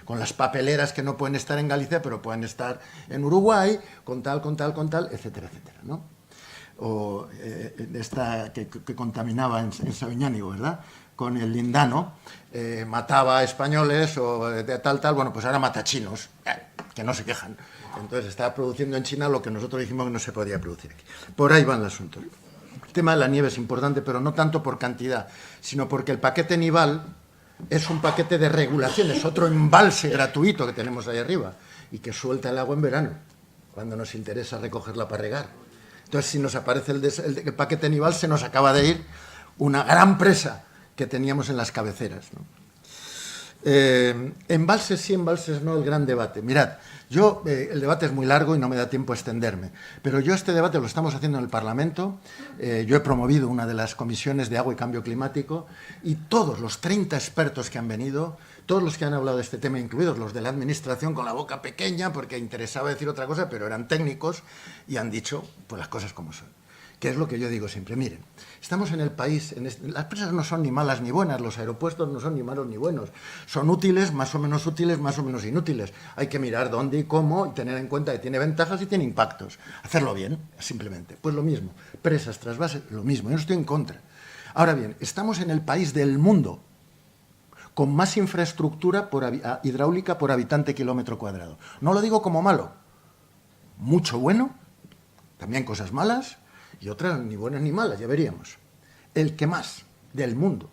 Con las papeleras que no pueden estar en Galicia, pero pueden estar en Uruguay, con tal, etcétera, etcétera, ¿no? O esta que contaminaba en Sabiñánigo, ¿verdad? Con el lindano, mataba a españoles o de tal, bueno, pues ahora mata a chinos, que no se quejan. Entonces está produciendo en China lo que nosotros dijimos que no se podía producir aquí. Por ahí va el asunto. El tema de la nieve es importante, pero no tanto por cantidad, sino porque el paquete Nival es un paquete de regulación, es otro embalse gratuito que tenemos ahí arriba y que suelta el agua en verano, cuando nos interesa recogerla para regar. Entonces, si nos aparece el paquete Nival, se nos acaba de ir una gran presa que teníamos en las cabeceras, ¿no? Embalses sí, embalses no, el gran debate. Mirad, el debate es muy largo y no me da tiempo a extenderme, pero este debate lo estamos haciendo en el Parlamento. Yo he promovido una de las comisiones de agua y cambio climático y todos los 30 expertos que han venido, todos los que han hablado de este tema, incluidos los de la Administración con la boca pequeña porque interesaba decir otra cosa, pero eran técnicos y han dicho pues las cosas como son. Que es lo que yo digo siempre. Miren, estamos en el país, las presas no son ni malas ni buenas, los aeropuertos no son ni malos ni buenos, son útiles, más o menos inútiles. Hay que mirar dónde y cómo y tener en cuenta que tiene ventajas y tiene impactos. Hacerlo bien, simplemente. Pues lo mismo, presas, trasvases, lo mismo. Yo no estoy en contra. Ahora bien, estamos en el país del mundo con más infraestructura hidráulica por habitante kilómetro cuadrado. No lo digo como malo, mucho bueno, también cosas malas, y otras ni buenas ni malas, ya veríamos. El que más del mundo.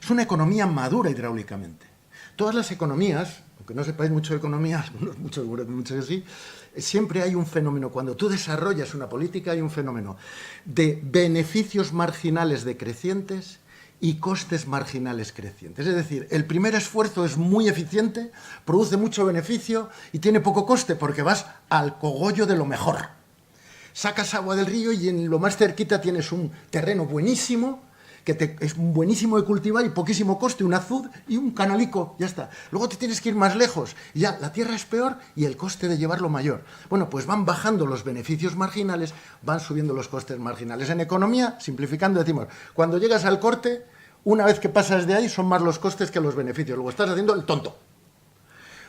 Es una economía madura hidráulicamente. Todas las economías, aunque no sepáis mucho de economía, muchos que sí, siempre hay un fenómeno. Cuando tú desarrollas una política hay un fenómeno de beneficios marginales decrecientes y costes marginales crecientes. Es decir, el primer esfuerzo es muy eficiente, produce mucho beneficio y tiene poco coste porque vas al cogollo de lo mejor. Sacas agua del río y en lo más cerquita tienes un terreno buenísimo, es buenísimo de cultivar y poquísimo coste, un azud y un canalico, ya está. Luego te tienes que ir más lejos y ya la tierra es peor y el coste de llevarlo mayor. Bueno, pues van bajando los beneficios marginales, van subiendo los costes marginales. En economía, simplificando, decimos, cuando llegas al corte, una vez que pasas de ahí son más los costes que los beneficios. Luego estás haciendo el tonto.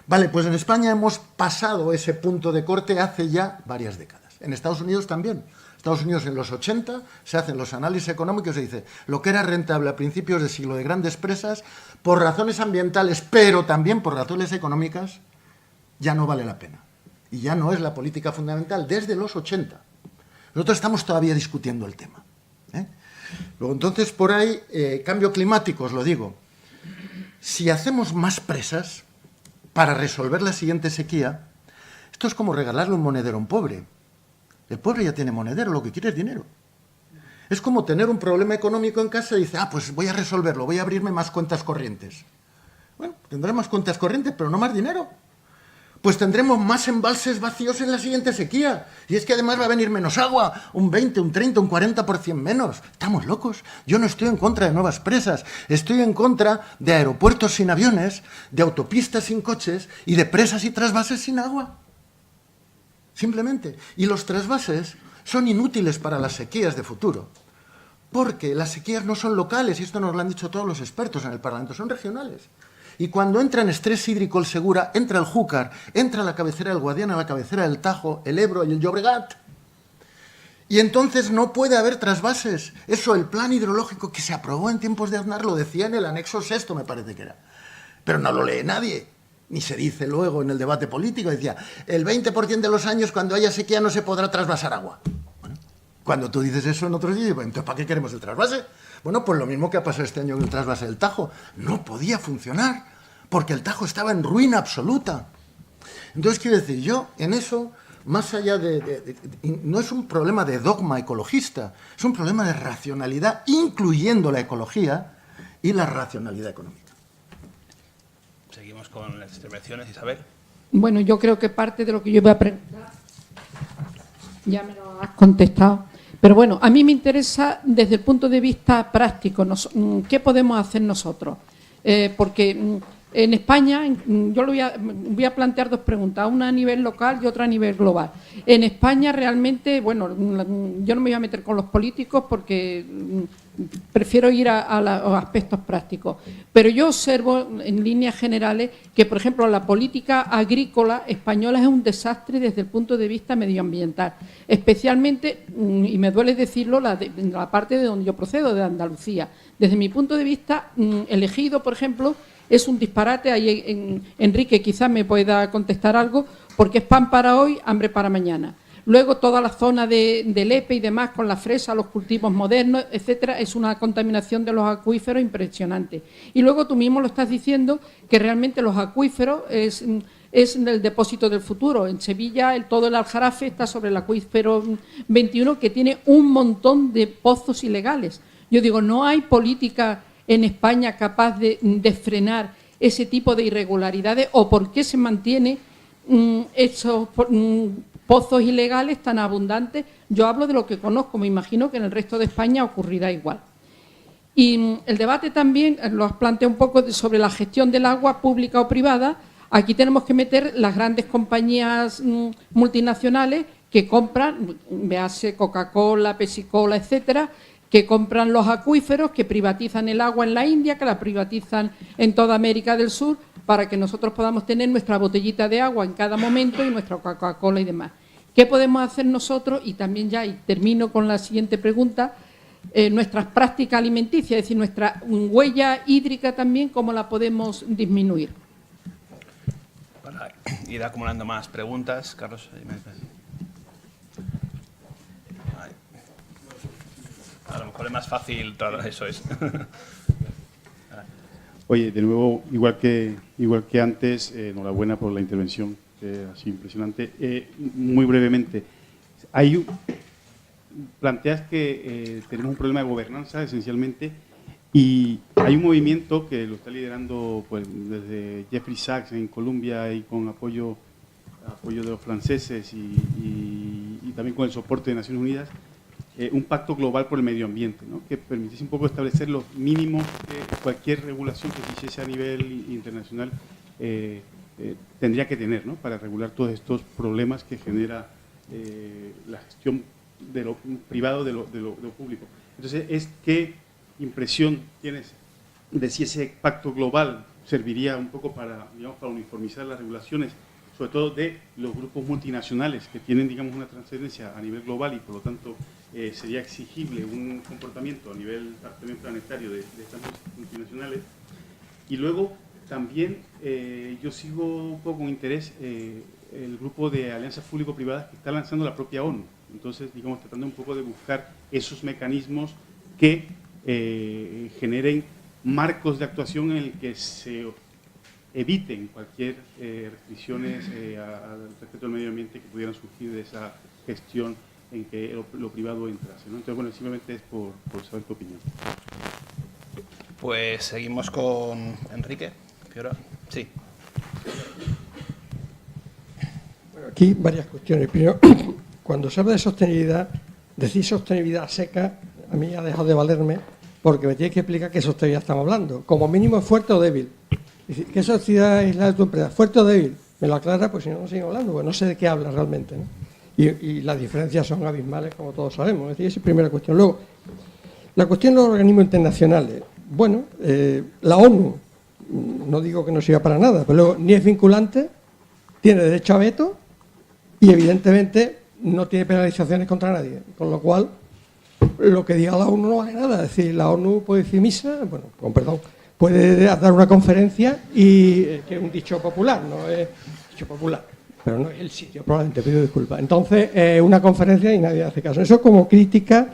Vale, pues en España hemos pasado ese punto de corte hace ya varias décadas. En Estados Unidos también. Estados Unidos en los 80 se hacen los análisis económicos y se dice lo que era rentable a principios de siglo de grandes presas, por razones ambientales, pero también por razones económicas, ya no vale la pena. Y ya no es la política fundamental desde los 80. Nosotros estamos todavía discutiendo el tema. Luego, entonces, por ahí, cambio climático, os lo digo. Si hacemos más presas para resolver la siguiente sequía, esto es como regalarle un monedero a un pobre. El pobre ya tiene monedero, lo que quiere es dinero. Es como tener un problema económico en casa y dice, pues voy a resolverlo, voy a abrirme más cuentas corrientes. Bueno, tendré más cuentas corrientes, pero no más dinero. Pues tendremos más embalses vacíos en la siguiente sequía. Y es que además va a venir menos agua, un 20, un 30, un 40% menos. Estamos locos. Yo no estoy en contra de nuevas presas. Estoy en contra de aeropuertos sin aviones, de autopistas sin coches y de presas y trasvases sin agua. Simplemente. Y los trasvases son inútiles para las sequías de futuro. Porque las sequías no son locales, y esto nos lo han dicho todos los expertos en el Parlamento, son regionales. Y cuando entra en estrés hídrico el Segura, entra el Júcar, entra la cabecera del Guadiana, la cabecera del Tajo, el Ebro y el Llobregat. Y entonces no puede haber trasvases. Eso, el plan hidrológico que se aprobó en tiempos de Aznar lo decía en el anexo sexto, me parece que era. Pero no lo lee nadie. Ni se dice luego en el debate político. Decía, el 20% de los años cuando haya sequía no se podrá trasvasar agua. Bueno, cuando tú dices eso en otros días, entonces ¿para qué queremos el trasvase? Bueno, pues lo mismo que ha pasado este año con el trasvase del Tajo. No podía funcionar, porque el Tajo estaba en ruina absoluta. Entonces, quiero decir, yo en eso, más allá no es un problema de dogma ecologista, es un problema de racionalidad, incluyendo la ecología y la racionalidad económica. Seguimos con las intervenciones, Isabel. Bueno, yo creo que parte de lo que yo iba a preguntar ya me lo has contestado. Pero bueno, a mí me interesa desde el punto de vista práctico, ¿qué podemos hacer nosotros? Porque en España, yo voy a plantear dos preguntas, una a nivel local y otra a nivel global. En España realmente, bueno, yo no me voy a meter con los políticos porque prefiero ir a los aspectos prácticos. Pero yo observo en líneas generales que, por ejemplo, la política agrícola española es un desastre desde el punto de vista medioambiental. Especialmente, y me duele decirlo, la parte de donde yo procedo, de Andalucía. Desde mi punto de vista, el Ejido, por ejemplo, es un disparate. Ahí Enrique quizás me pueda contestar algo, porque es pan para hoy, hambre para mañana. Luego toda la zona de Lepe y demás, con la fresa, los cultivos modernos, etcétera, es una contaminación de los acuíferos impresionante. Y luego tú mismo lo estás diciendo, que realmente los acuíferos es el depósito del futuro. En Sevilla todo el Aljarafe está sobre el acuífero 21, que tiene un montón de pozos ilegales. Yo digo, no hay política en España capaz de frenar ese tipo de irregularidades, o por qué se mantiene esos pozos ilegales tan abundantes. Yo hablo de lo que conozco, me imagino que en el resto de España ocurrirá igual. Y el debate también lo has planteado un poco sobre la gestión del agua pública o privada. Aquí tenemos que meter las grandes compañías multinacionales que compran, véase Coca-Cola, Pepsi-Cola, etcétera, que compran los acuíferos, que privatizan el agua en la India, que la privatizan en toda América del Sur, para que nosotros podamos tener nuestra botellita de agua en cada momento y nuestra Coca-Cola y demás. ¿Qué podemos hacer nosotros? Y también ya, y termino con la siguiente pregunta, nuestras prácticas alimenticias, es decir, nuestra huella hídrica también, ¿cómo la podemos disminuir? Para ir acumulando más preguntas, Carlos. A lo mejor es más fácil, eso es. Oye, de nuevo, igual que antes, enhorabuena por la intervención, que ha sido impresionante. Muy brevemente, planteas que tenemos un problema de gobernanza, esencialmente, y hay un movimiento que lo está liderando pues, desde Jeffrey Sachs en Colombia y con apoyo de los franceses y también con el soporte de Naciones Unidas, un pacto global por el medio ambiente, ¿no? Que permitiese un poco establecer los mínimos que cualquier regulación que se hiciese a nivel internacional tendría que tener, ¿no? Para regular todos estos problemas que genera la gestión de lo privado de lo público. Entonces, ¿qué impresión tienes de si ese pacto global serviría un poco para, digamos, para uniformizar las regulaciones sobre todo de los grupos multinacionales que tienen, digamos, una trascendencia a nivel global y por lo tanto sería exigible un comportamiento a nivel también planetario de estas multinacionales. Y luego también yo sigo un poco con interés el grupo de alianzas público-privadas que está lanzando la propia ONU. Entonces, digamos, tratando un poco de buscar esos mecanismos que generen marcos de actuación en el que se eviten cualquier restricciones respecto al medio ambiente que pudieran surgir de esa gestión en que lo privado entrase, ¿no? Entonces, bueno, simplemente es por saber tu opinión. Pues seguimos con Enrique. Sí. Bueno, aquí varias cuestiones. Primero, cuando se habla de sostenibilidad, decir sostenibilidad seca a mí ha dejado de valerme porque me tienes que explicar qué sostenibilidad estamos hablando. Como mínimo es fuerte o débil. Es decir, ¿qué sostenibilidad es la de tu empresa? ¿Fuerte o débil? Me lo aclara, pues si no, no sigo hablando, porque no sé de qué hablas realmente, ¿no? Y las diferencias son abismales, como todos sabemos. Es decir, esa es la primera cuestión. Luego, la cuestión de los organismos internacionales. Bueno, la ONU, no digo que no sirva para nada, pero luego ni es vinculante, tiene derecho a veto y evidentemente no tiene penalizaciones contra nadie. Con lo cual, lo que diga la ONU no vale nada. Es decir, la ONU puede decir misa, bueno, con perdón, puede dar una conferencia y que es un dicho popular, no es dicho popular, pero no es el sitio, probablemente, pido disculpas. Entonces, una conferencia y nadie hace caso. Eso es como crítica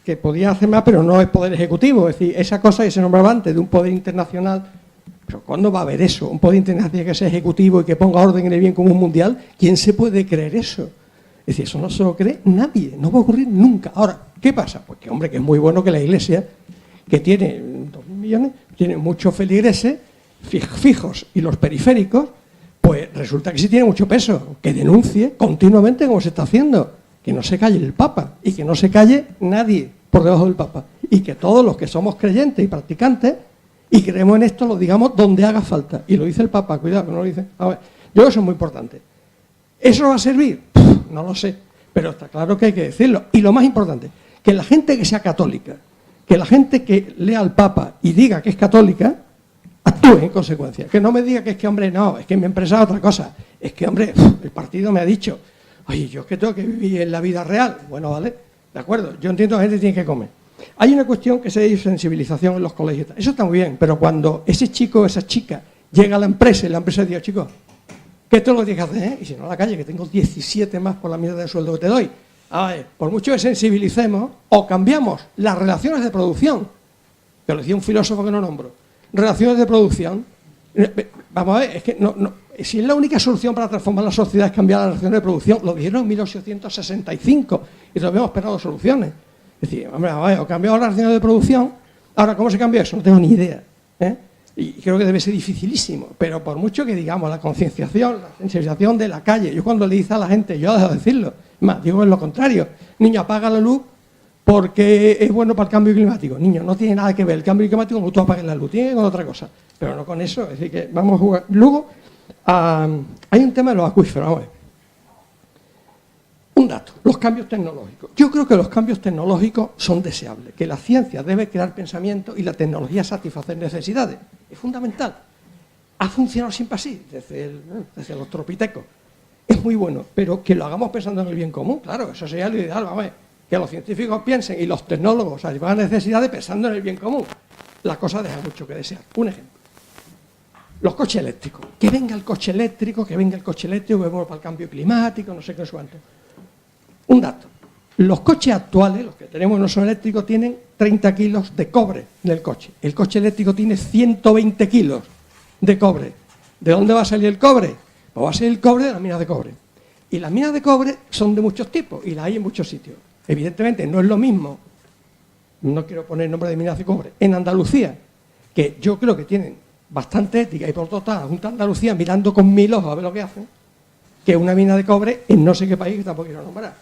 que podía hacer más, pero no es poder ejecutivo. Es decir, esa cosa que se nombraba antes de un poder internacional, pero ¿cuándo va a haber eso? Un poder internacional que sea ejecutivo y que ponga orden en el bien común mundial. ¿Quién se puede creer eso? Es decir, eso no se lo cree nadie, no va a ocurrir nunca. Ahora, ¿qué pasa? Pues que, hombre, que es muy bueno que la Iglesia, que tiene 2.000 millones, tiene muchos feligreses fijos y los periféricos, pues resulta que sí tiene mucho peso, que denuncie continuamente como se está haciendo, que no se calle el Papa y que no se calle nadie por debajo del Papa y que todos los que somos creyentes y practicantes y creemos en esto lo digamos donde haga falta. Y lo dice el Papa, cuidado, que no lo dice. A ver, yo creo que eso es muy importante. ¿Eso va a servir? No lo sé, pero está claro que hay que decirlo. Y lo más importante, que la gente que sea católica, que la gente que lea al Papa y diga que es católica, actúe en consecuencia. Que no me diga que es que, hombre, no, es que mi empresa es otra cosa. Es que, hombre, el partido me ha dicho, oye, yo es que tengo que vivir en la vida real. Bueno, vale, de acuerdo, yo entiendo que la gente tiene que comer. Hay una cuestión que se dice sensibilización en los colegios. Eso está muy bien, pero cuando ese chico o esa chica llega a la empresa y la empresa dice, chicos, que esto es lo que tienes que hacer, ¿eh? Y si no, a la calle, que tengo 17 más por la mierda del sueldo que te doy. A ver, por mucho que sensibilicemos, o cambiamos las relaciones de producción, que lo decía un filósofo que no nombro, relaciones de producción, vamos a ver, es que si es la única solución para transformar la sociedad es cambiar las relaciones de producción, lo dijeron en 1865 y todavía hemos esperado soluciones. Es decir, hombre, vamos a ver, o cambiamos las relaciones de producción, ahora, ¿cómo se cambia eso? No tengo ni idea, ¿eh? Y creo que debe ser dificilísimo, pero por mucho que digamos la concienciación, la sensibilización de la calle, yo cuando le dice a la gente, yo he dejado de decirlo, más, digo es lo contrario, niño, apaga la luz porque es bueno para el cambio climático. Niño, no tiene nada que ver el cambio climático con que tú apagues la luz, tiene que ver con otra cosa, pero no con eso, es decir, que vamos a jugar. Luego, hay un tema de los acuíferos, vamos a ver. Un dato, los cambios tecnológicos. Yo creo que los cambios tecnológicos son deseables, que la ciencia debe crear pensamiento y la tecnología satisfacer necesidades. Es fundamental. Ha funcionado siempre así, desde los tropitecos. Es muy bueno, pero que lo hagamos pensando en el bien común, claro, eso sería lo ideal, vamos a ver. Que los científicos piensen y los tecnólogos satisfagan necesidades pensando en el bien común. La cosa deja mucho que desear. Un ejemplo. Los coches eléctricos. Que venga el coche eléctrico, que venga el coche eléctrico, que bueno para el cambio climático, no sé qué, no sé cuánto. Un dato, los coches actuales, los que tenemos no son eléctricos, tienen 30 kilos de cobre en el coche. El coche eléctrico tiene 120 kilos de cobre. ¿De dónde va a salir el cobre? Pues va a salir el cobre de las minas de cobre. Y las minas de cobre son de muchos tipos y las hay en muchos sitios. Evidentemente no es lo mismo, no quiero poner el nombre de minas de cobre, en Andalucía, que yo creo que tienen bastante ética y por todo está la Junta de Andalucía mirando con 1000 ojos a ver lo que hacen, que una mina de cobre en no sé qué país que tampoco quiero nombrar.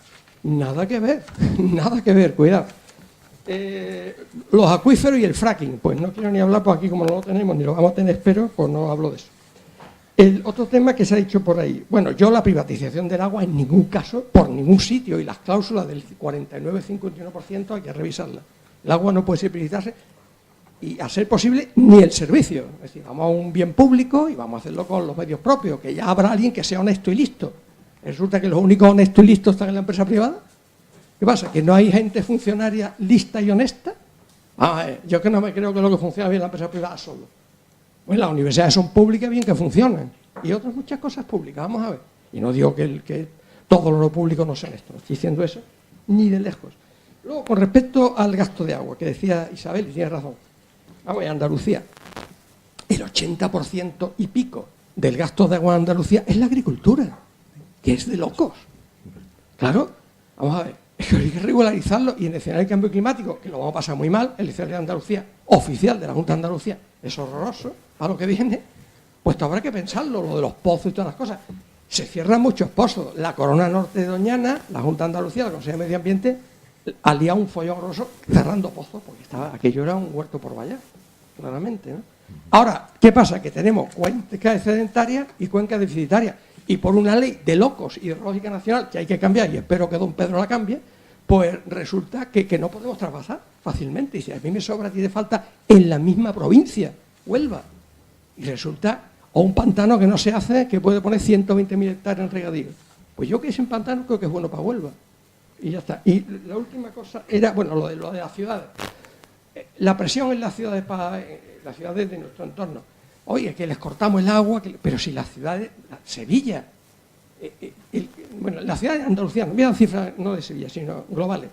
Nada que ver, cuidado. Los acuíferos y el fracking, pues no quiero ni hablar, pues aquí como no lo tenemos ni lo vamos a tener, espero, pues no hablo de eso. El otro tema que se ha dicho por ahí, bueno, yo la privatización del agua en ningún caso, por ningún sitio, y las cláusulas del 49-51% hay que revisarlas. El agua no puede ser privatizarse y a ser posible ni el servicio. Es decir, vamos a un bien público y vamos a hacerlo con los medios propios, que ya habrá alguien que sea honesto y listo. Resulta que los únicos honestos y listos están en la empresa privada. ¿Qué pasa? ¿Que no hay gente funcionaria lista y honesta? Yo que no me creo que lo que funciona bien en la empresa privada solo. Pues las universidades son públicas, bien que funcionan. Y otras muchas cosas públicas, vamos a ver. Y no digo que todo lo público no sea honesto, no estoy diciendo eso, ni de lejos. Luego, con respecto al gasto de agua, que decía Isabel, y tiene razón. Vamos, en Andalucía, el 80% y pico del gasto de agua en Andalucía es la agricultura, que es de locos. Claro, vamos a ver, es que hay que regularizarlo, y en el escenario de cambio climático, que lo vamos a pasar muy mal, el escenario de Andalucía, oficial de la Junta de Andalucía, es horroroso para lo que viene, pues habrá que pensarlo, lo de los pozos y todas las cosas. Se cierran muchos pozos. La Corona Norte de Doñana, la Junta de Andalucía, la Consejería de Medio Ambiente, ha liado un follón horroroso cerrando pozos, porque aquello era un huerto por vallar, claramente, ¿no? Ahora, ¿qué pasa? Que tenemos cuencas excedentarias y cuencas deficitarias, y por una ley de locos hidrológica nacional que hay que cambiar, y espero que don Pedro la cambie, pues resulta que no podemos traspasar fácilmente. Y si a mí me sobra, tiene falta en la misma provincia, Huelva, y resulta, o un pantano que no se hace, que puede poner 120.000 hectáreas en regadío. Pues yo que es un pantano creo que es bueno para Huelva. Y ya está. Y la última cosa era, bueno, lo de las ciudades. La presión en las ciudades de nuestro entorno. Oye, que les cortamos el agua, pero si las ciudades, Sevilla, bueno, la ciudad de Andalucía, no voy a dar cifras no de Sevilla, sino globales.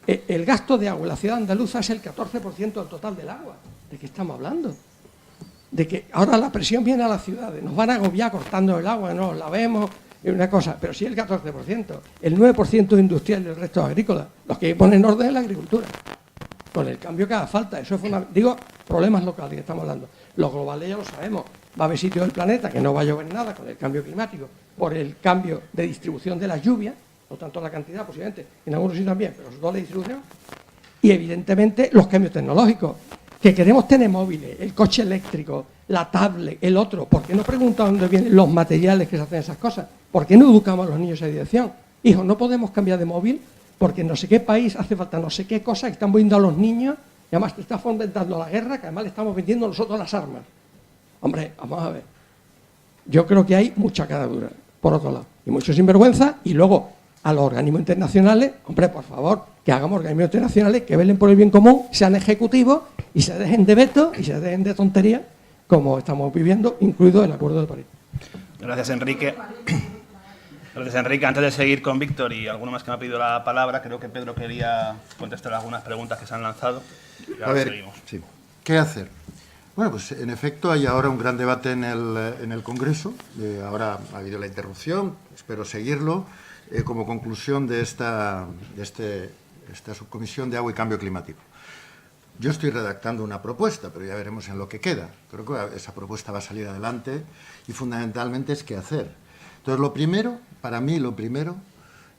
El gasto de agua en la ciudad andaluza es el 14% del total del agua. ¿De qué estamos hablando? De que ahora la presión viene a las ciudades, nos van a agobiar cortando el agua, no, la vemos, es una cosa, pero sí el 14%, el 9% industrial y el resto agrícola, los que ponen orden en la agricultura, con el cambio que haga falta, eso es fundamental. Digo, problemas locales que estamos hablando, los globales ya lo sabemos, va a haber sitios del planeta que no va a llover nada con el cambio climático, por el cambio de distribución de las lluvias, no tanto la cantidad posiblemente, en algunos sí también, pero sobre todo la distribución, y evidentemente los cambios tecnológicos, que queremos tener móviles, el coche eléctrico, la tablet, el otro. ¿Por qué no preguntamos dónde vienen los materiales que se hacen esas cosas? ¿Por qué no educamos a los niños en esa dirección? Hijo, no podemos cambiar de móvil porque en no sé qué país hace falta no sé qué cosa que están poniendo a los niños y además te está fomentando la guerra, que además le estamos vendiendo nosotros las armas. Hombre, vamos a ver. Yo creo que hay mucha cara dura, por otro lado, y mucho sinvergüenza, y luego a los organismos internacionales, hombre, por favor, que hagamos organismos internacionales que velen por el bien común, sean ejecutivos y se dejen de veto y se dejen de tonterías como estamos viviendo, incluido el Acuerdo de París. Gracias, Enrique. Gracias, Enrique. Antes de seguir con Víctor y alguno más que me ha pedido la palabra, creo que Pedro quería contestar algunas preguntas que se han lanzado. Y ahora A ver, seguimos. sí. ¿Qué hacer? Bueno, pues en efecto hay ahora un gran debate en el Congreso. Ahora ha habido la interrupción, espero seguirlo, como conclusión de esta subcomisión de agua y cambio climático. Yo estoy redactando una propuesta, pero ya veremos en lo que queda. Creo que esa propuesta va a salir adelante y fundamentalmente es qué hacer. Entonces, lo primero, para mí lo primero,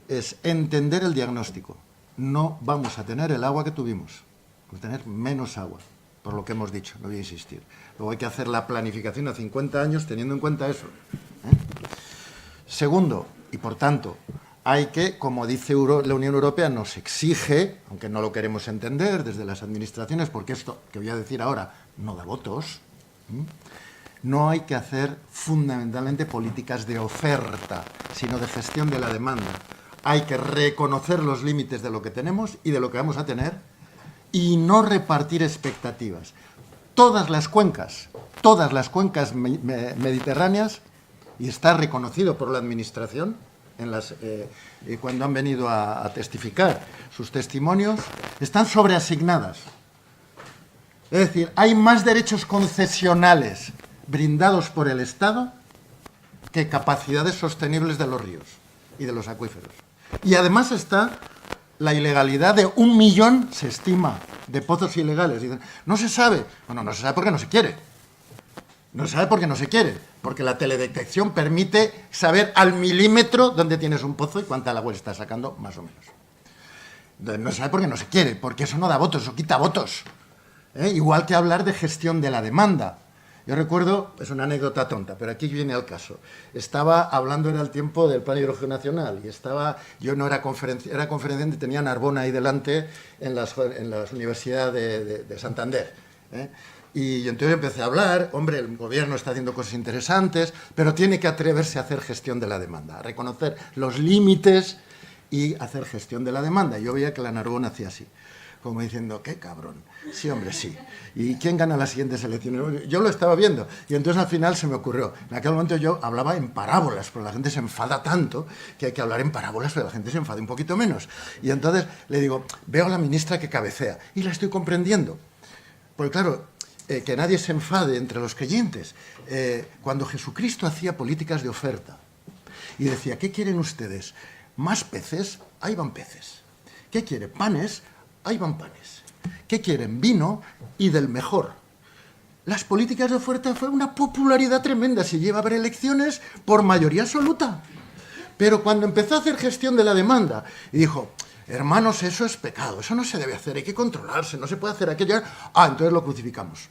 es entender el diagnóstico. No vamos a tener el agua que tuvimos, vamos a tener menos agua, por lo que hemos dicho, no voy a insistir. Luego hay que hacer la planificación a 50 años teniendo en cuenta eso. Segundo, y por tanto, hay que, como dice la Unión Europea, nos exige, aunque no lo queremos entender desde las administraciones, porque esto que voy a decir ahora no da votos, no hay que hacer fundamentalmente políticas de oferta, sino de gestión de la demanda. Hay que reconocer los límites de lo que tenemos y de lo que vamos a tener y no repartir expectativas. Todas las cuencas mediterráneas, y está reconocido por la Administración, cuando han venido a testificar sus testimonios, están sobreasignadas. Es decir, hay más derechos concesionales brindados por el Estado que capacidades sostenibles de los ríos y de los acuíferos. Y además está la ilegalidad de 1 millón, se estima, de pozos ilegales. Dicen, no se sabe. Bueno, no se sabe porque no se quiere. No se sabe porque no se quiere, porque la teledetección permite saber al milímetro dónde tienes un pozo y cuánta agua le estás sacando, más o menos. No se sabe porque no se quiere, porque eso no da votos, eso quita votos. Igual que hablar de gestión de la demanda. Yo recuerdo, es una anécdota tonta, pero aquí viene al caso. Estaba hablando, era el tiempo del Plan Hidrológico Nacional, y yo no era conferenciante, tenía Narbona ahí delante en la Universidad de Santander. ¿eh? Y entonces empecé a hablar, hombre, el gobierno está haciendo cosas interesantes, pero tiene que atreverse a hacer gestión de la demanda, a reconocer los límites y hacer gestión de la demanda. Yo veía que la Narbona hacía así, como diciendo, qué cabrón, sí, hombre, sí. ¿Y quién gana las siguientes elecciones? Yo lo estaba viendo, y entonces al final se me ocurrió. En aquel momento yo hablaba en parábolas, porque la gente se enfada tanto que hay que hablar en parábolas, pero la gente se enfada un poquito menos. Y entonces le digo, veo a la ministra que cabecea, y la estoy comprendiendo. Porque claro, que nadie se enfade entre los creyentes. Cuando Jesucristo hacía políticas de oferta y decía, ¿qué quieren ustedes? ¿Más peces? Ahí van peces. ¿Qué quieren? ¿Panes? Ahí van panes. ¿Qué quieren? Vino y del mejor. Las políticas de oferta fue una popularidad tremenda. Se lleva a haber elecciones por mayoría absoluta. Pero cuando empezó a hacer gestión de la demanda y dijo, hermanos, eso es pecado, eso no se debe hacer, hay que controlarse, no se puede hacer aquello. Entonces lo crucificamos.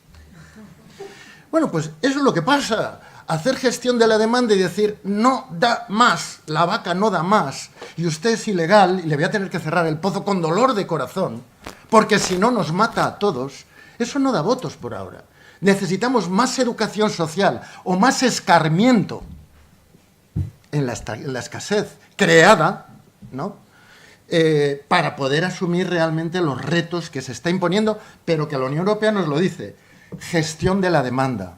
Bueno, pues eso es lo que pasa. Hacer gestión de la demanda y decir, no da más, la vaca no da más, y usted es ilegal y le voy a tener que cerrar el pozo con dolor de corazón, porque si no nos mata a todos, eso no da votos por ahora. Necesitamos más educación social o más escarmiento en la escasez creada, ¿no? Para poder asumir realmente los retos que se está imponiendo, pero que la Unión Europea nos lo dice, gestión de la demanda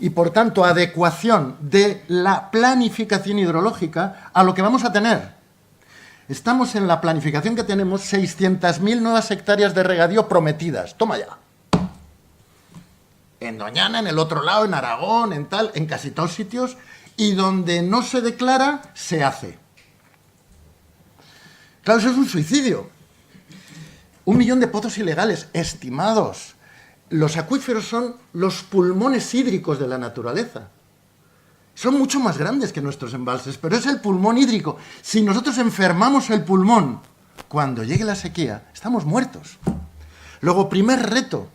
y, por tanto, adecuación de la planificación hidrológica a lo que vamos a tener. Estamos en la planificación que tenemos 600.000 nuevas hectáreas de regadío prometidas. Toma ya. En Doñana, en el otro lado, en Aragón, en casi todos sitios, y donde no se declara, se hace. Claro, eso es un suicidio. 1 millón de pozos ilegales estimados. Los acuíferos son los pulmones hídricos de la naturaleza. Son mucho más grandes que nuestros embalses, pero es el pulmón hídrico. Si nosotros enfermamos el pulmón, cuando llegue la sequía, estamos muertos. Luego, primer reto,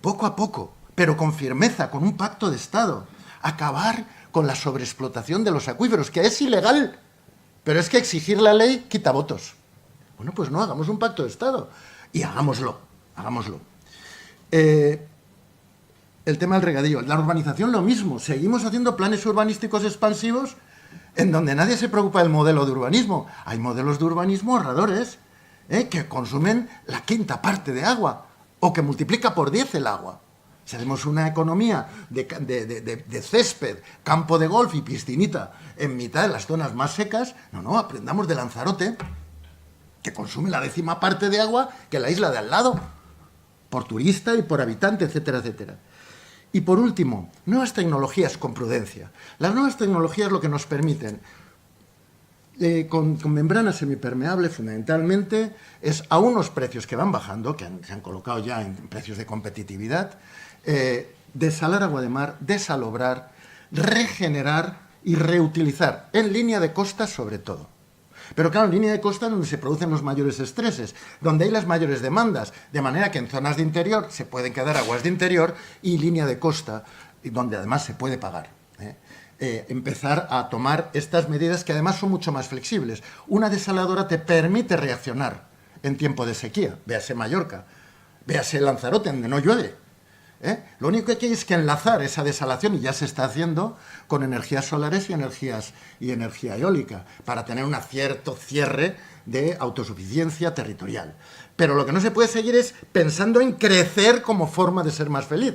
poco a poco, pero con firmeza, con un pacto de Estado, acabar con la sobreexplotación de los acuíferos, que es ilegal, pero es que exigir la ley quita votos. Bueno, pues no, hagamos un pacto de Estado y hagámoslo. El tema del regadío, la urbanización lo mismo, seguimos haciendo planes urbanísticos expansivos en donde nadie se preocupa del modelo de urbanismo. Hay modelos de urbanismo ahorradores que consumen la 1/5 parte de agua o que multiplica por 10 el agua. Si hacemos una economía de césped, campo de golf y piscinita en mitad de las zonas más secas, aprendamos de Lanzarote, que consume la 10ª parte de agua que la isla de al lado, por turista y por habitante, etcétera, etcétera. Y por último, nuevas tecnologías con prudencia. Las nuevas tecnologías lo que nos permiten, con membrana semipermeable fundamentalmente, es a unos precios que van bajando, que se han colocado ya en precios de competitividad, desalar agua de mar, desalobrar, regenerar y reutilizar, en línea de costa sobre todo. Pero claro, en línea de costa donde se producen los mayores estreses, donde hay las mayores demandas, de manera que en zonas de interior se pueden quedar aguas de interior y línea de costa, donde además se puede pagar. Empezar a tomar estas medidas que además son mucho más flexibles. Una desaladora te permite reaccionar en tiempo de sequía, véase Mallorca, véase Lanzarote, donde no llueve. Lo único que hay es que enlazar esa desalación, y ya se está haciendo, con energías solares y energía eólica, para tener un cierto cierre de autosuficiencia territorial. Pero lo que no se puede seguir es pensando en crecer como forma de ser más feliz.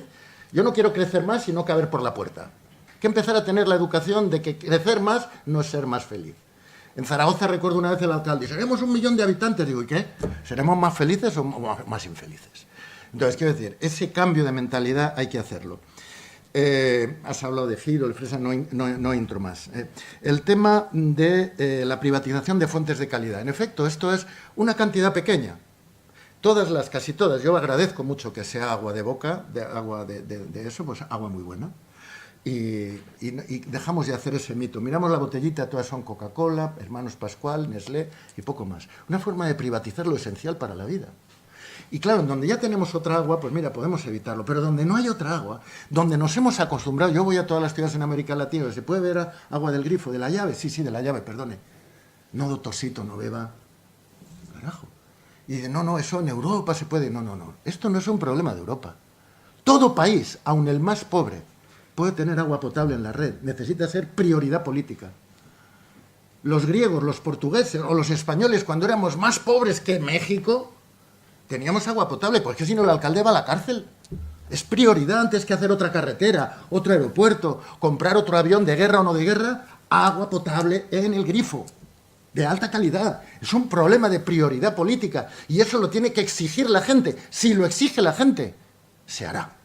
Yo no quiero crecer más, sino caber por la puerta. Hay que empezar a tener la educación de que crecer más no es ser más feliz. En Zaragoza recuerdo una vez el alcalde, seremos 1 millón de habitantes. Digo, ¿y qué? ¿Seremos más felices o más infelices? Entonces, quiero decir, ese cambio de mentalidad hay que hacerlo. Has hablado de Giro, el Fresa, no entro más. El tema de la privatización de fuentes de calidad. En efecto, esto es una cantidad pequeña. Casi todas, yo agradezco mucho que sea agua de boca, agua de eso, pues agua muy buena. Y dejamos de hacer ese mito. Miramos la botellita, todas son Coca-Cola, Hermanos Pascual, Nestlé y poco más. Una forma de privatizar lo esencial para la vida. Y claro, en donde ya tenemos otra agua, pues mira, podemos evitarlo. Pero donde no hay otra agua, donde nos hemos acostumbrado, yo voy a todas las ciudades en América Latina, ¿se puede ver agua del grifo, de la llave? Sí, de la llave, perdone. No, doctorcito, no beba. Carajo. Y no, eso en Europa se puede. No. Esto no es un problema de Europa. Todo país, aun el más pobre, puede tener agua potable en la red. Necesita ser prioridad política. Los griegos, los portugueses o los españoles, cuando éramos más pobres que México, teníamos agua potable, porque si no el alcalde va a la cárcel. Es prioridad antes que hacer otra carretera, otro aeropuerto, comprar otro avión de guerra o no de guerra, agua potable en el grifo, de alta calidad. Es un problema de prioridad política y eso lo tiene que exigir la gente. Si lo exige la gente, se hará.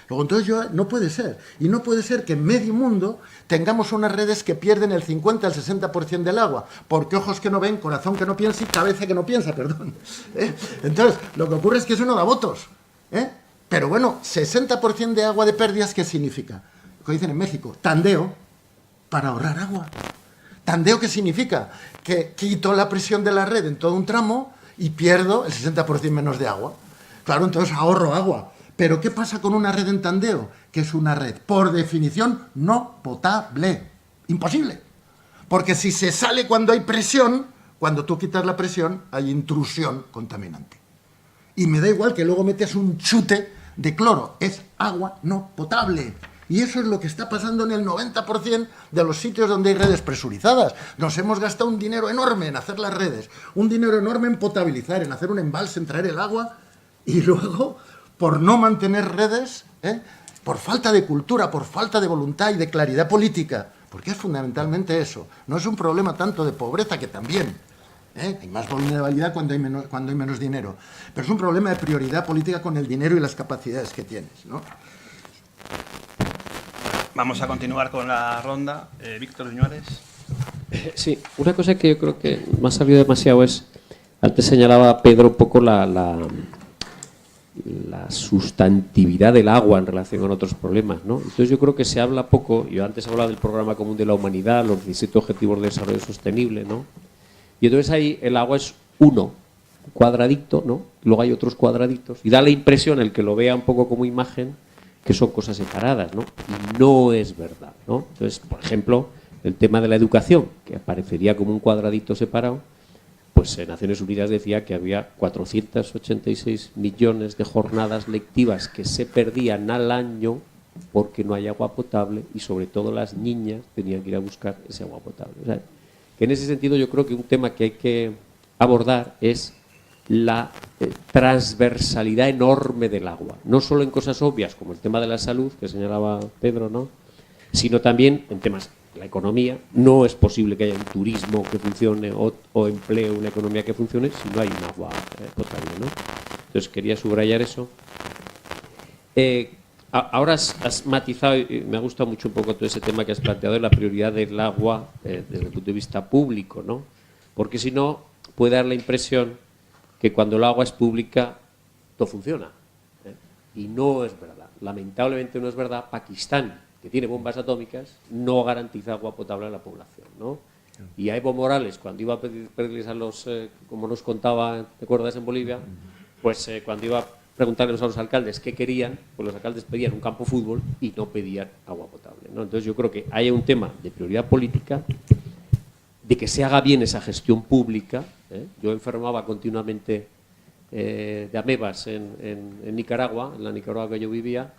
Luego, entonces, no puede ser. Y no puede ser que en medio mundo tengamos unas redes que pierden el 50 al 60% del agua. Porque ojos que no ven, corazón que no piensa y cabeza que no piensa, perdón. Entonces, lo que ocurre es que eso no da votos. Pero bueno, 60% de agua de pérdidas, ¿qué significa? Lo que dicen en México, tandeo para ahorrar agua. ¿Tandeo qué significa? Que quito la presión de la red en todo un tramo y pierdo el 60% menos de agua. Claro, entonces ahorro agua. Pero ¿qué pasa con una red en tandeo? Que es una red, por definición, no potable. Imposible. Porque si se sale cuando hay presión, cuando tú quitas la presión, hay intrusión contaminante. Y me da igual que luego metes un chute de cloro. Es agua no potable. Y eso es lo que está pasando en el 90% de los sitios donde hay redes presurizadas. Nos hemos gastado un dinero enorme en hacer las redes, un dinero enorme en potabilizar, en hacer un embalse, en traer el agua, y luego, por no mantener redes, por falta de cultura, por falta de voluntad y de claridad política, porque es fundamentalmente eso. No es un problema tanto de pobreza, que también, hay más vulnerabilidad cuando hay menos dinero, pero es un problema de prioridad política con el dinero y las capacidades que tienes, ¿no? Vamos a continuar con la ronda. Víctor Viñuales. Sí, una cosa que yo creo que me ha salido demasiado es, antes señalaba Pedro un poco la sustantividad del agua en relación con otros problemas, ¿no? Entonces yo creo que se habla poco, yo antes hablaba del Programa Común de la Humanidad, los 17 Objetivos de Desarrollo Sostenible, ¿no? Y entonces ahí el agua es un cuadradito, ¿no? Luego hay otros cuadraditos, y da la impresión, el que lo vea un poco como imagen, que son cosas separadas, ¿no? Y no es verdad, ¿no? Entonces, por ejemplo, el tema de la educación, que aparecería como un cuadradito separado, pues Naciones Unidas decía que había 486 millones de jornadas lectivas que se perdían al año porque no hay agua potable y sobre todo las niñas tenían que ir a buscar ese agua potable. O sea, que en ese sentido yo creo que un tema que hay que abordar es la transversalidad enorme del agua, no solo en cosas obvias como el tema de la salud que señalaba Pedro, ¿no? Sino también en temas de la economía. No es posible que haya un turismo que funcione o empleo, una economía que funcione si no hay un agua potable, ¿no? Entonces quería subrayar eso. Ahora has matizado, y me ha gustado mucho un poco todo ese tema que has planteado de la prioridad del agua desde el punto de vista público, ¿no? Porque si no puede dar la impresión que cuando el agua es pública todo funciona, y no es verdad, lamentablemente no es verdad. Pakistán, que tiene bombas atómicas, no garantiza agua potable a la población, ¿no? Y a Evo Morales, cuando iba a pedirles a los, como nos contaba, ¿te acuerdas, en Bolivia? Pues cuando iba a preguntarles a los alcaldes qué querían, pues los alcaldes pedían un campo de fútbol y no pedían agua potable, ¿no? Entonces yo creo que hay un tema de prioridad política, de que se haga bien esa gestión pública. Yo enfermaba continuamente de amebas en Nicaragua, en la Nicaragua que yo vivía,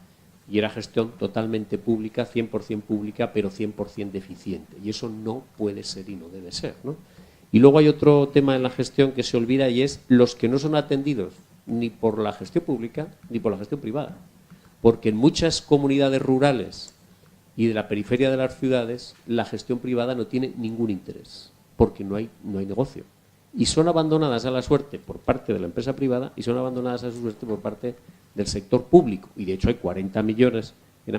y era gestión totalmente pública, 100% pública, pero 100% deficiente. Y eso no puede ser y no debe ser, ¿no? Y luego hay otro tema en la gestión que se olvida, y es los que no son atendidos ni por la gestión pública ni por la gestión privada. Porque en muchas comunidades rurales y de la periferia de las ciudades, la gestión privada no tiene ningún interés, porque no hay negocio. Y son abandonadas a la suerte por parte de la empresa privada y son abandonadas a su suerte por parte del sector público. Y de hecho hay 40 millones,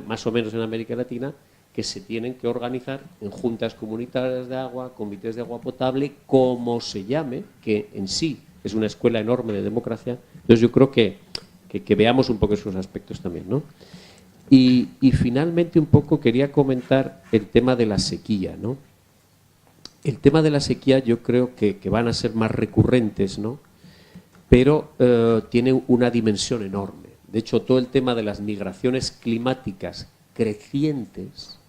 más o menos en América Latina, que se tienen que organizar en juntas comunitarias de agua, comités de agua potable, como se llame, que en sí es una escuela enorme de democracia. Entonces yo creo que veamos un poco esos aspectos también, ¿no? Y finalmente un poco quería comentar el tema de la sequía, ¿no? El tema de la sequía yo creo que van a ser más recurrentes, ¿no? Pero tiene una dimensión enorme. De hecho, todo el tema de las migraciones climáticas crecientes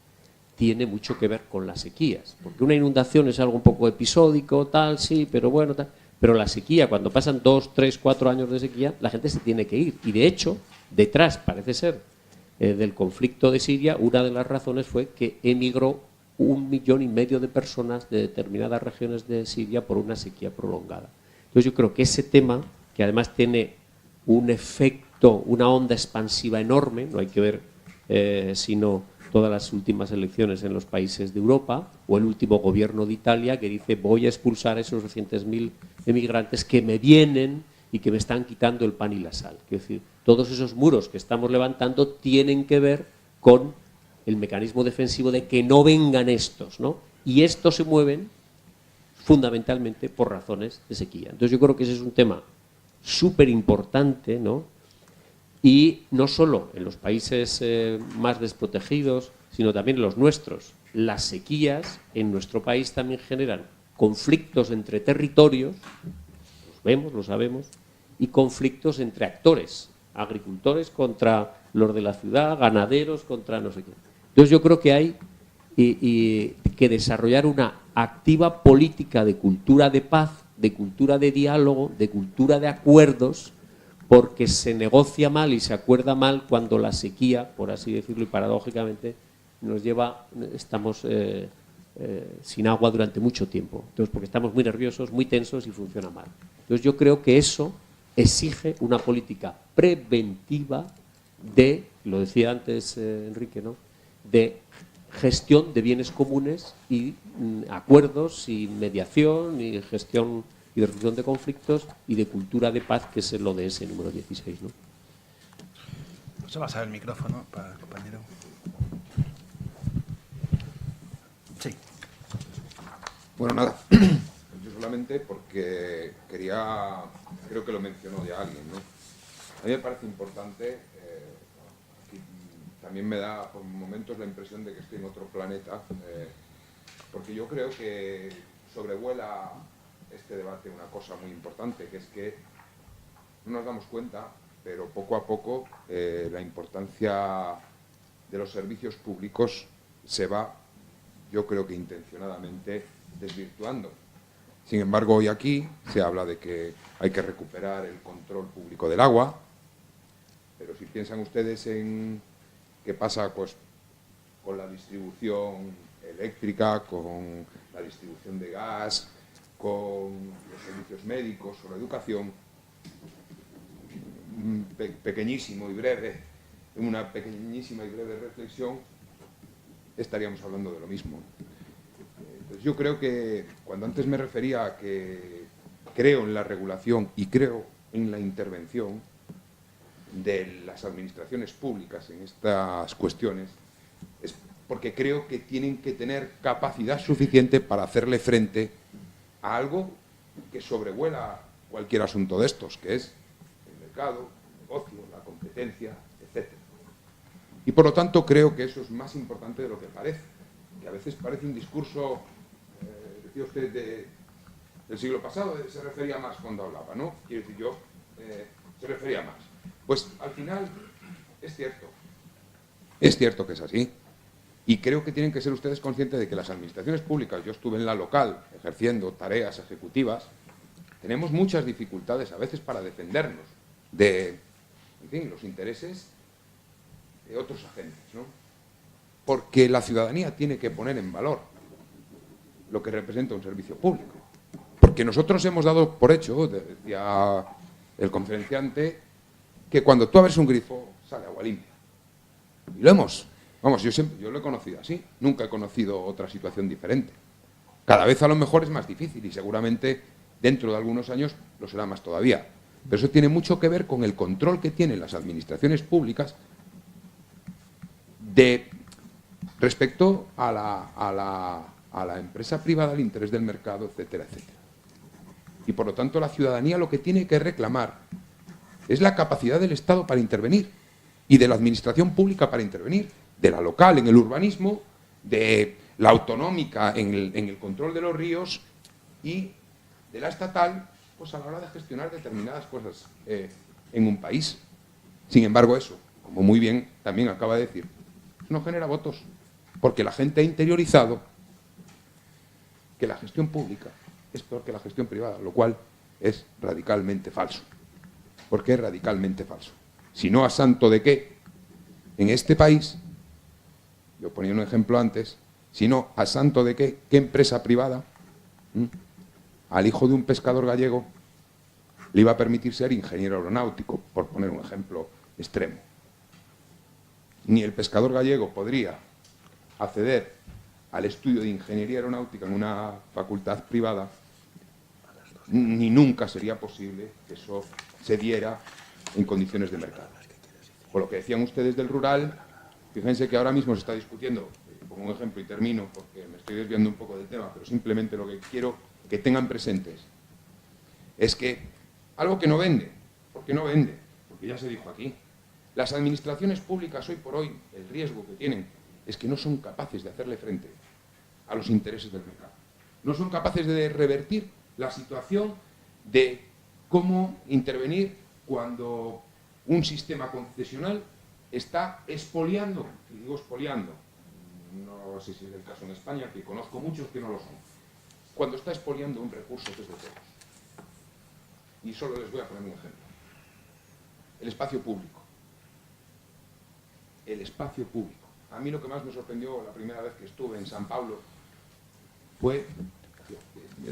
tiene mucho que ver con las sequías. Porque una inundación es algo un poco episódico, tal, sí, pero bueno, tal. Pero la sequía, cuando pasan 2, 3, 4 años de sequía, la gente se tiene que ir. Y de hecho, detrás, parece ser, del conflicto de Siria, una de las razones fue que emigró 1,5 millones de personas de determinadas regiones de Siria por una sequía prolongada. Entonces yo creo que ese tema, que además tiene un efecto, una onda expansiva enorme, no hay que ver sino todas las últimas elecciones en los países de Europa o el último gobierno de Italia que dice voy a expulsar a esos 200.000 emigrantes que me vienen y que me están quitando el pan y la sal. Es decir, todos esos muros que estamos levantando tienen que ver con el mecanismo defensivo de que no vengan estos, ¿no? Y estos se mueven fundamentalmente por razones de sequía. Entonces yo creo que ese es un tema súper importante, ¿no? Y no solo en los países más desprotegidos, sino también en los nuestros. Las sequías en nuestro país también generan conflictos entre territorios, los vemos, lo sabemos, y conflictos entre actores, agricultores contra los de la ciudad, ganaderos contra no sé qué. Entonces yo creo que hay que desarrollar una activa política de cultura de paz, de cultura de diálogo, de cultura de acuerdos, porque se negocia mal y se acuerda mal cuando la sequía, por así decirlo y paradójicamente, nos lleva, estamos sin agua durante mucho tiempo. Entonces, porque estamos muy nerviosos, muy tensos y funciona mal. Entonces yo creo que eso exige una política preventiva de, lo decía antes Enrique, ¿no?, de gestión de bienes comunes y acuerdos y mediación y gestión y de resolución de conflictos y de cultura de paz, que es el ODS número 16, ¿no? Se va a pasar el micrófono para el compañero. Sí. Bueno, nada. Yo solamente porque creo que lo mencionó ya alguien, ¿no? A mí me parece importante, también me da por momentos la impresión de que estoy en otro planeta, porque yo creo que sobrevuela este debate una cosa muy importante, que es que no nos damos cuenta, pero poco a poco la importancia de los servicios públicos se va, yo creo que intencionadamente, desvirtuando. Sin embargo, hoy aquí se habla de que hay que recuperar el control público del agua, pero si piensan ustedes en qué pasa pues, con la distribución eléctrica, con la distribución de gas, con los servicios médicos o la educación, pequeñísimo y breve, en una pequeñísima y breve reflexión, estaríamos hablando de lo mismo. Entonces, yo creo que cuando antes me refería a que creo en la regulación y creo en la intervención de las administraciones públicas en estas cuestiones, es porque creo que tienen que tener capacidad suficiente para hacerle frente a algo que sobrevuela cualquier asunto de estos, que es el mercado, el negocio, la competencia, etc. Y por lo tanto creo que eso es más importante de lo que parece, que a veces parece un discurso, decía usted, del siglo pasado, se refería más cuando hablaba, ¿no? Quiero decir yo, se refería más. Pues al final es cierto que es así. Y creo que tienen que ser ustedes conscientes de que las administraciones públicas, yo estuve en la local ejerciendo tareas ejecutivas, tenemos muchas dificultades a veces para defendernos de, en fin, los intereses de otros agentes, ¿no? Porque la ciudadanía tiene que poner en valor lo que representa un servicio público. Porque nosotros hemos dado por hecho, decía el conferenciante, que cuando tú abres un grifo sale agua limpia. Y lo hemos... Vamos, yo lo he conocido así, nunca he conocido otra situación diferente. Cada vez a lo mejor es más difícil y seguramente dentro de algunos años lo será más todavía. Pero eso tiene mucho que ver con el control que tienen las administraciones públicas respecto a la empresa privada, al interés del mercado, etcétera, etcétera. Y por lo tanto la ciudadanía lo que tiene que reclamar es la capacidad del Estado para intervenir y de la administración pública para intervenir, de la local en el urbanismo, de la autonómica en el control de los ríos y de la estatal pues a la hora de gestionar determinadas cosas en un país. Sin embargo, eso, como muy bien también acaba de decir, no genera votos, porque la gente ha interiorizado que la gestión pública es peor que la gestión privada, lo cual es radicalmente falso. ¿Por qué es radicalmente falso? sino a santo de qué, en este país, yo ponía un ejemplo antes, sino a santo de qué empresa privada, al hijo de un pescador gallego le iba a permitir ser ingeniero aeronáutico, por poner un ejemplo extremo. Ni el pescador gallego podría acceder al estudio de ingeniería aeronáutica en una facultad privada, ni nunca sería posible que eso se diera en condiciones de mercado. Por lo que decían ustedes del rural, fíjense que ahora mismo se está discutiendo, pongo un ejemplo y termino porque me estoy desviando un poco del tema, pero simplemente lo que quiero que tengan presentes es que algo que no vende, ¿por qué no vende? Porque ya se dijo aquí, las administraciones públicas hoy por hoy, el riesgo que tienen es que no son capaces de hacerle frente a los intereses del mercado. No son capaces de revertir la situación de cómo intervenir cuando un sistema concesional está expoliando, y digo expoliando, no sé si es el caso en España, que conozco muchos que no lo son, cuando está expoliando un recurso que es de todos. Y solo les voy a poner un ejemplo. El espacio público. El espacio público. A mí lo que más me sorprendió la primera vez que estuve en San Paulo fue...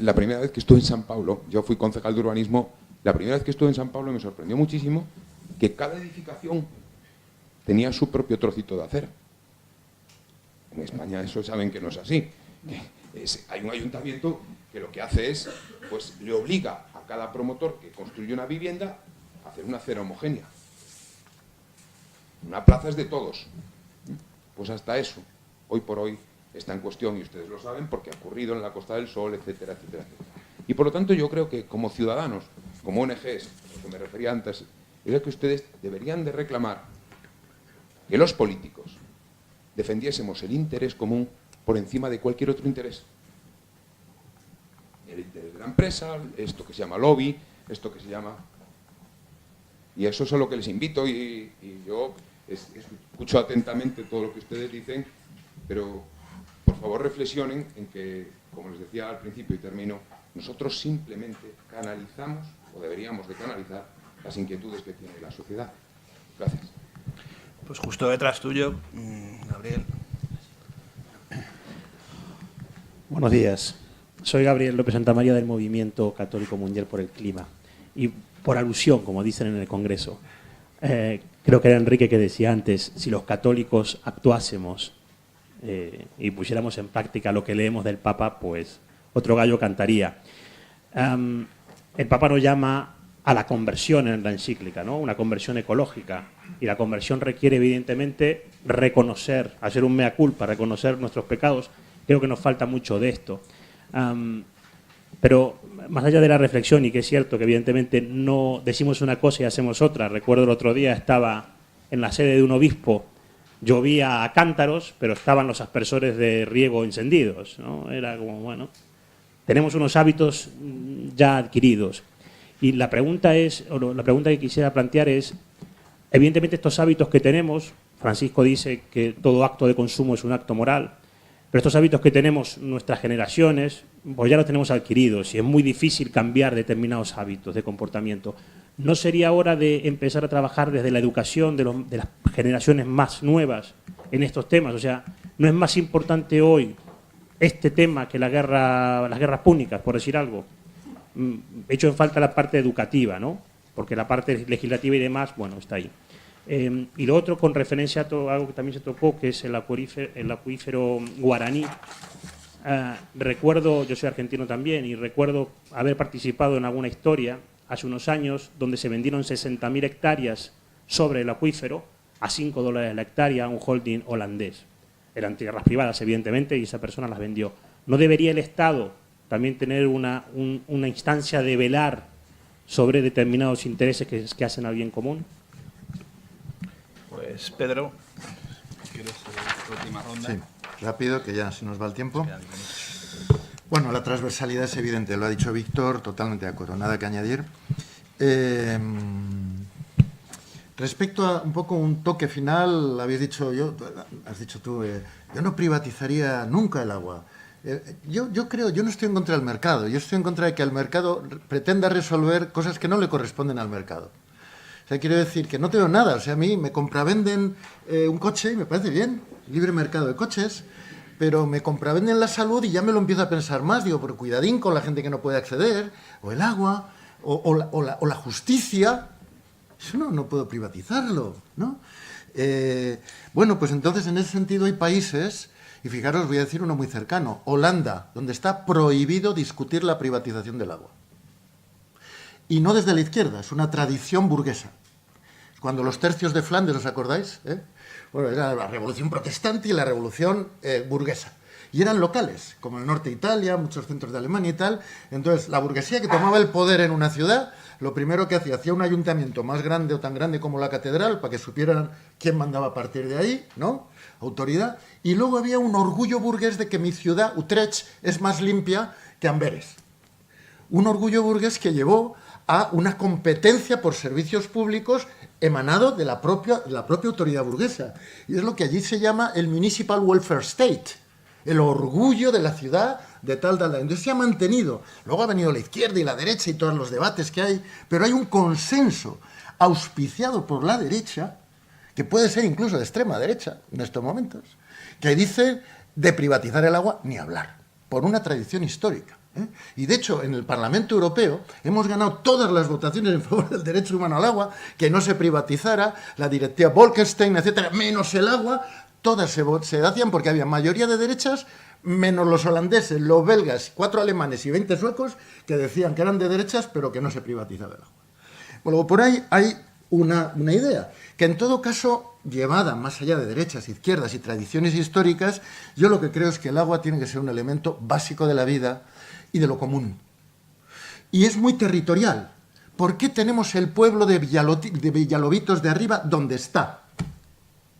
La primera vez que estuve en San Paulo, yo fui concejal de urbanismo, la primera vez que estuve en San Paulo me sorprendió muchísimo que cada edificación tenía su propio trocito de acera. En España eso saben que no es así. Hay un ayuntamiento que lo que hace es, pues le obliga a cada promotor que construye una vivienda a hacer una acera homogénea. Una plaza es de todos. Pues hasta eso, hoy por hoy, está en cuestión, y ustedes lo saben, porque ha ocurrido en la Costa del Sol, etcétera, etcétera, etcétera. Y por lo tanto yo creo que como ciudadanos, como ONGs, a lo que me refería antes, es que ustedes deberían de reclamar que los políticos defendiésemos el interés común por encima de cualquier otro interés. El interés de la empresa, esto que se llama lobby, esto que se llama... Y eso es a lo que les invito, y yo escucho atentamente todo lo que ustedes dicen, pero por favor reflexionen en que, como les decía al principio y termino, nosotros simplemente canalizamos, o deberíamos de canalizar, las inquietudes que tiene la sociedad. Gracias. Pues justo detrás tuyo, Gabriel. Buenos días. Soy Gabriel López Santamaría del Movimiento Católico Mundial por el Clima. Y por alusión, como dicen en el Congreso, creo que era Enrique que decía antes, si los católicos actuásemos y pusiéramos en práctica lo que leemos del Papa, pues otro gallo cantaría. El Papa nos llama a la conversión en la encíclica, ¿no? Una conversión ecológica. Y la conversión requiere, evidentemente, reconocer, hacer un mea culpa, reconocer nuestros pecados. Creo que nos falta mucho de esto. Pero más allá de la reflexión, y que es cierto que evidentemente no decimos una cosa y hacemos otra. Recuerdo el otro día estaba en la sede de un obispo, llovía a cántaros, pero estaban los aspersores de riego encendidos, ¿no? Era como, bueno, tenemos unos hábitos ya adquiridos. Y la pregunta es, o la pregunta que quisiera plantear es, evidentemente estos hábitos que tenemos, Francisco dice que todo acto de consumo es un acto moral, pero estos hábitos que tenemos nuestras generaciones, pues ya los tenemos adquiridos y es muy difícil cambiar determinados hábitos de comportamiento. ¿No sería hora de empezar a trabajar desde la educación de las generaciones más nuevas en estos temas? O sea, ¿no es más importante hoy este tema que las guerras púnicas, por decir algo? He hecho en falta la parte educativa, ¿no? Porque la parte legislativa y demás, bueno, está ahí. Y lo otro, con referencia a todo algo que también se tocó, que es el acuífero guaraní. Recuerdo, yo soy argentino también, y recuerdo haber participado en alguna historia hace unos años donde se vendieron 60.000 hectáreas sobre el acuífero a $5 la hectárea a un holding holandés. Eran tierras privadas, evidentemente, y esa persona las vendió. ¿No debería el Estado también tener una instancia de velar sobre determinados intereses que hacen al bien común? Pues Pedro, ¿quieres la última ronda? Sí, rápido, que ya se nos va el tiempo. Bueno, la transversalidad es evidente, lo ha dicho Víctor, totalmente de acuerdo, nada que añadir. Respecto a un poco un toque final, has dicho tú, yo no privatizaría nunca el agua. Yo no estoy en contra del mercado, yo estoy en contra de que el mercado pretenda resolver cosas que no le corresponden al mercado. sea, quiero decir que no tengo nada. O sea, a mí me compravenden un coche y me parece bien, libre mercado de coches, pero me compravenden la salud y ya me lo empiezo a pensar más. Digo, pero cuidadín con la gente que no puede acceder, o el agua, o la justicia. Eso no puedo privatizarlo, ¿no? Bueno, pues entonces en ese sentido hay países, y fijaros, voy a decir uno muy cercano, Holanda, donde está prohibido discutir la privatización del agua. Y no desde la izquierda, es una tradición burguesa. Cuando los tercios de Flandes, ¿os acordáis? Bueno, era la revolución protestante y la revolución burguesa. Y eran locales, como en el norte de Italia, muchos centros de Alemania y tal. Entonces, la burguesía que tomaba el poder en una ciudad, lo primero que hacía un ayuntamiento más grande o tan grande como la catedral, para que supieran quién mandaba a partir de ahí, ¿no? Autoridad. Y luego había un orgullo burgués de que mi ciudad, Utrecht, es más limpia que Amberes. Un orgullo burgués que llevó a una competencia por servicios públicos emanado de la propia autoridad burguesa. Y es lo que allí se llama el Municipal Welfare State, el orgullo de la ciudad de tal. Entonces se ha mantenido. Luego ha venido la izquierda y la derecha y todos los debates que hay, pero hay un consenso auspiciado por la derecha, que puede ser incluso de extrema derecha en estos momentos, que dice de privatizar el agua ni hablar, por una tradición histórica. Y de hecho, en el Parlamento Europeo hemos ganado todas las votaciones en favor del derecho humano al agua, que no se privatizara, la directiva Bolkestein, etcétera, menos el agua, todas se hacían porque había mayoría de derechas, menos los holandeses, los belgas, 4 alemanes y 20 suecos, que decían que eran de derechas, pero que no se privatizaba el agua. Bueno, por ahí hay una idea, que en todo caso, llevada más allá de derechas, izquierdas y tradiciones históricas, yo lo que creo es que el agua tiene que ser un elemento básico de la vida y de lo común. Y es muy territorial. ¿Por qué tenemos el pueblo de Villalobitos de arriba donde está?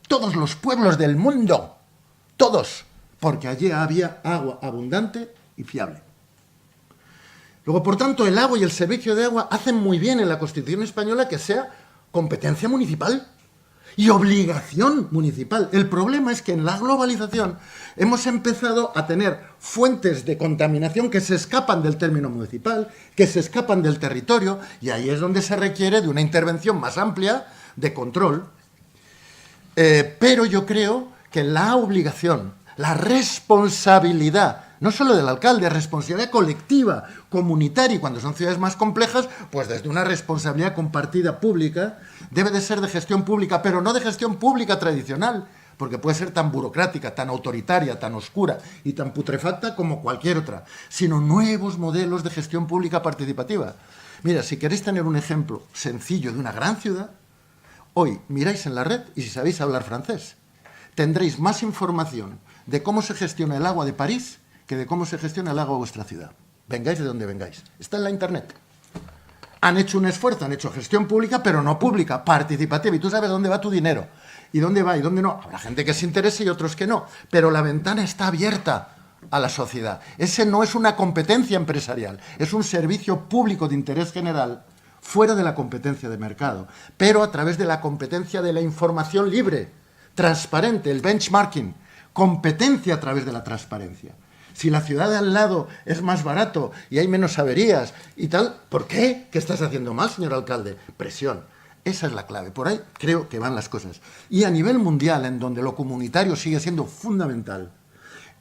Todos los pueblos del mundo, todos, porque allí había agua abundante y fiable. Luego, por tanto, el agua y el servicio de agua hacen muy bien en la Constitución española que sea competencia municipal y obligación municipal. El problema es que en la globalización hemos empezado a tener fuentes de contaminación que se escapan del término municipal, que se escapan del territorio, y ahí es donde se requiere de una intervención más amplia de control. Pero yo creo que la obligación, la responsabilidad, no solo del alcalde, responsabilidad colectiva, comunitaria, y cuando son ciudades más complejas, pues desde una responsabilidad compartida pública, debe de ser de gestión pública, pero no de gestión pública tradicional, porque puede ser tan burocrática, tan autoritaria, tan oscura y tan putrefacta como cualquier otra, sino nuevos modelos de gestión pública participativa. Mira, si queréis tener un ejemplo sencillo de una gran ciudad, hoy miráis en la red y si sabéis hablar francés, tendréis más información de cómo se gestiona el agua de París que de cómo se gestiona el agua de vuestra ciudad. Vengáis de donde vengáis. Está en la internet. Han hecho un esfuerzo, han hecho gestión pública, pero no pública, participativa. Y tú sabes dónde va tu dinero, y dónde va y dónde no. Habrá gente que se interese y otros que no. Pero la ventana está abierta a la sociedad. Ese no es una competencia empresarial, es un servicio público de interés general fuera de la competencia de mercado, pero a través de la competencia de la información libre, transparente, el benchmarking, competencia a través de la transparencia. Si la ciudad de al lado es más barato y hay menos averías y tal, ¿por qué? ¿Qué estás haciendo mal, señor alcalde? Presión. Esa es la clave. Por ahí creo que van las cosas. Y a nivel mundial, en donde lo comunitario sigue siendo fundamental,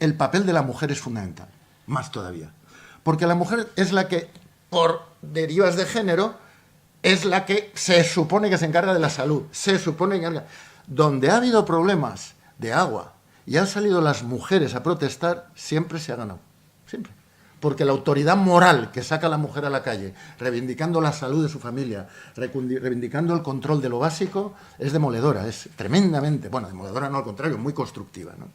el papel de la mujer es fundamental, más todavía. Porque la mujer es la que, por derivas de género, es la que se supone que se encarga de la salud, se supone que encarga. Donde ha habido problemas de agua y han salido las mujeres a protestar, siempre se ha ganado, siempre. Porque la autoridad moral que saca a la mujer a la calle, reivindicando la salud de su familia, reivindicando el control de lo básico, es demoledora, es tremendamente, bueno, demoledora no, al contrario, muy constructiva, ¿no?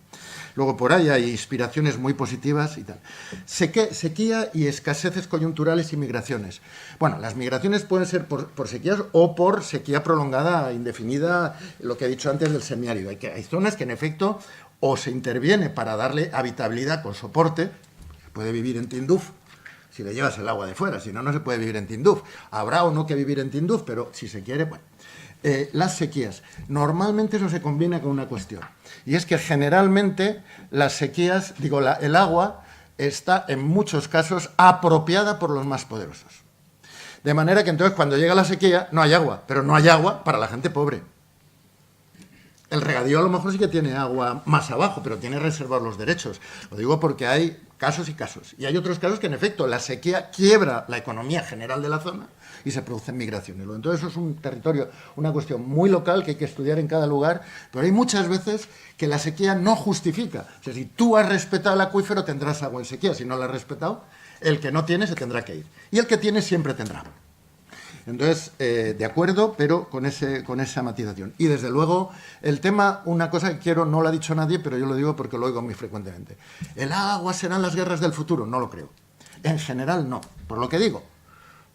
Luego por ahí hay inspiraciones muy positivas y tal. Sequía y escaseces coyunturales y migraciones. Bueno, las migraciones pueden ser por sequías o por sequía prolongada, indefinida, lo que he dicho antes del semiárido. Hay zonas que en efecto o se interviene para darle habitabilidad con soporte. Puede vivir en Tinduf si le llevas el agua de fuera, si no, no se puede vivir en Tinduf. Habrá o no que vivir en Tinduf, pero si se quiere, bueno. Las sequías. Normalmente eso se combina con una cuestión, y es que generalmente las sequías, el agua está en muchos casos apropiada por los más poderosos. De manera que entonces cuando llega la sequía no hay agua, pero no hay agua para la gente pobre. El regadío a lo mejor sí que tiene agua más abajo, pero tiene reservados los derechos. Lo digo porque hay casos y casos. Y hay otros casos que, en efecto, la sequía quiebra la economía general de la zona y se producen migraciones. Entonces, eso es un territorio, una cuestión muy local que hay que estudiar en cada lugar, pero hay muchas veces que la sequía no justifica. O sea, si tú has respetado el acuífero, tendrás agua en sequía. Si no lo has respetado, el que no tiene se tendrá que ir. Y el que tiene siempre tendrá. Entonces, de acuerdo, pero con esa matización. Y, desde luego, el tema, una cosa que quiero, no lo ha dicho nadie, pero yo lo digo porque lo oigo muy frecuentemente. ¿El agua serán las guerras del futuro? No lo creo. En general, no. Por lo que digo.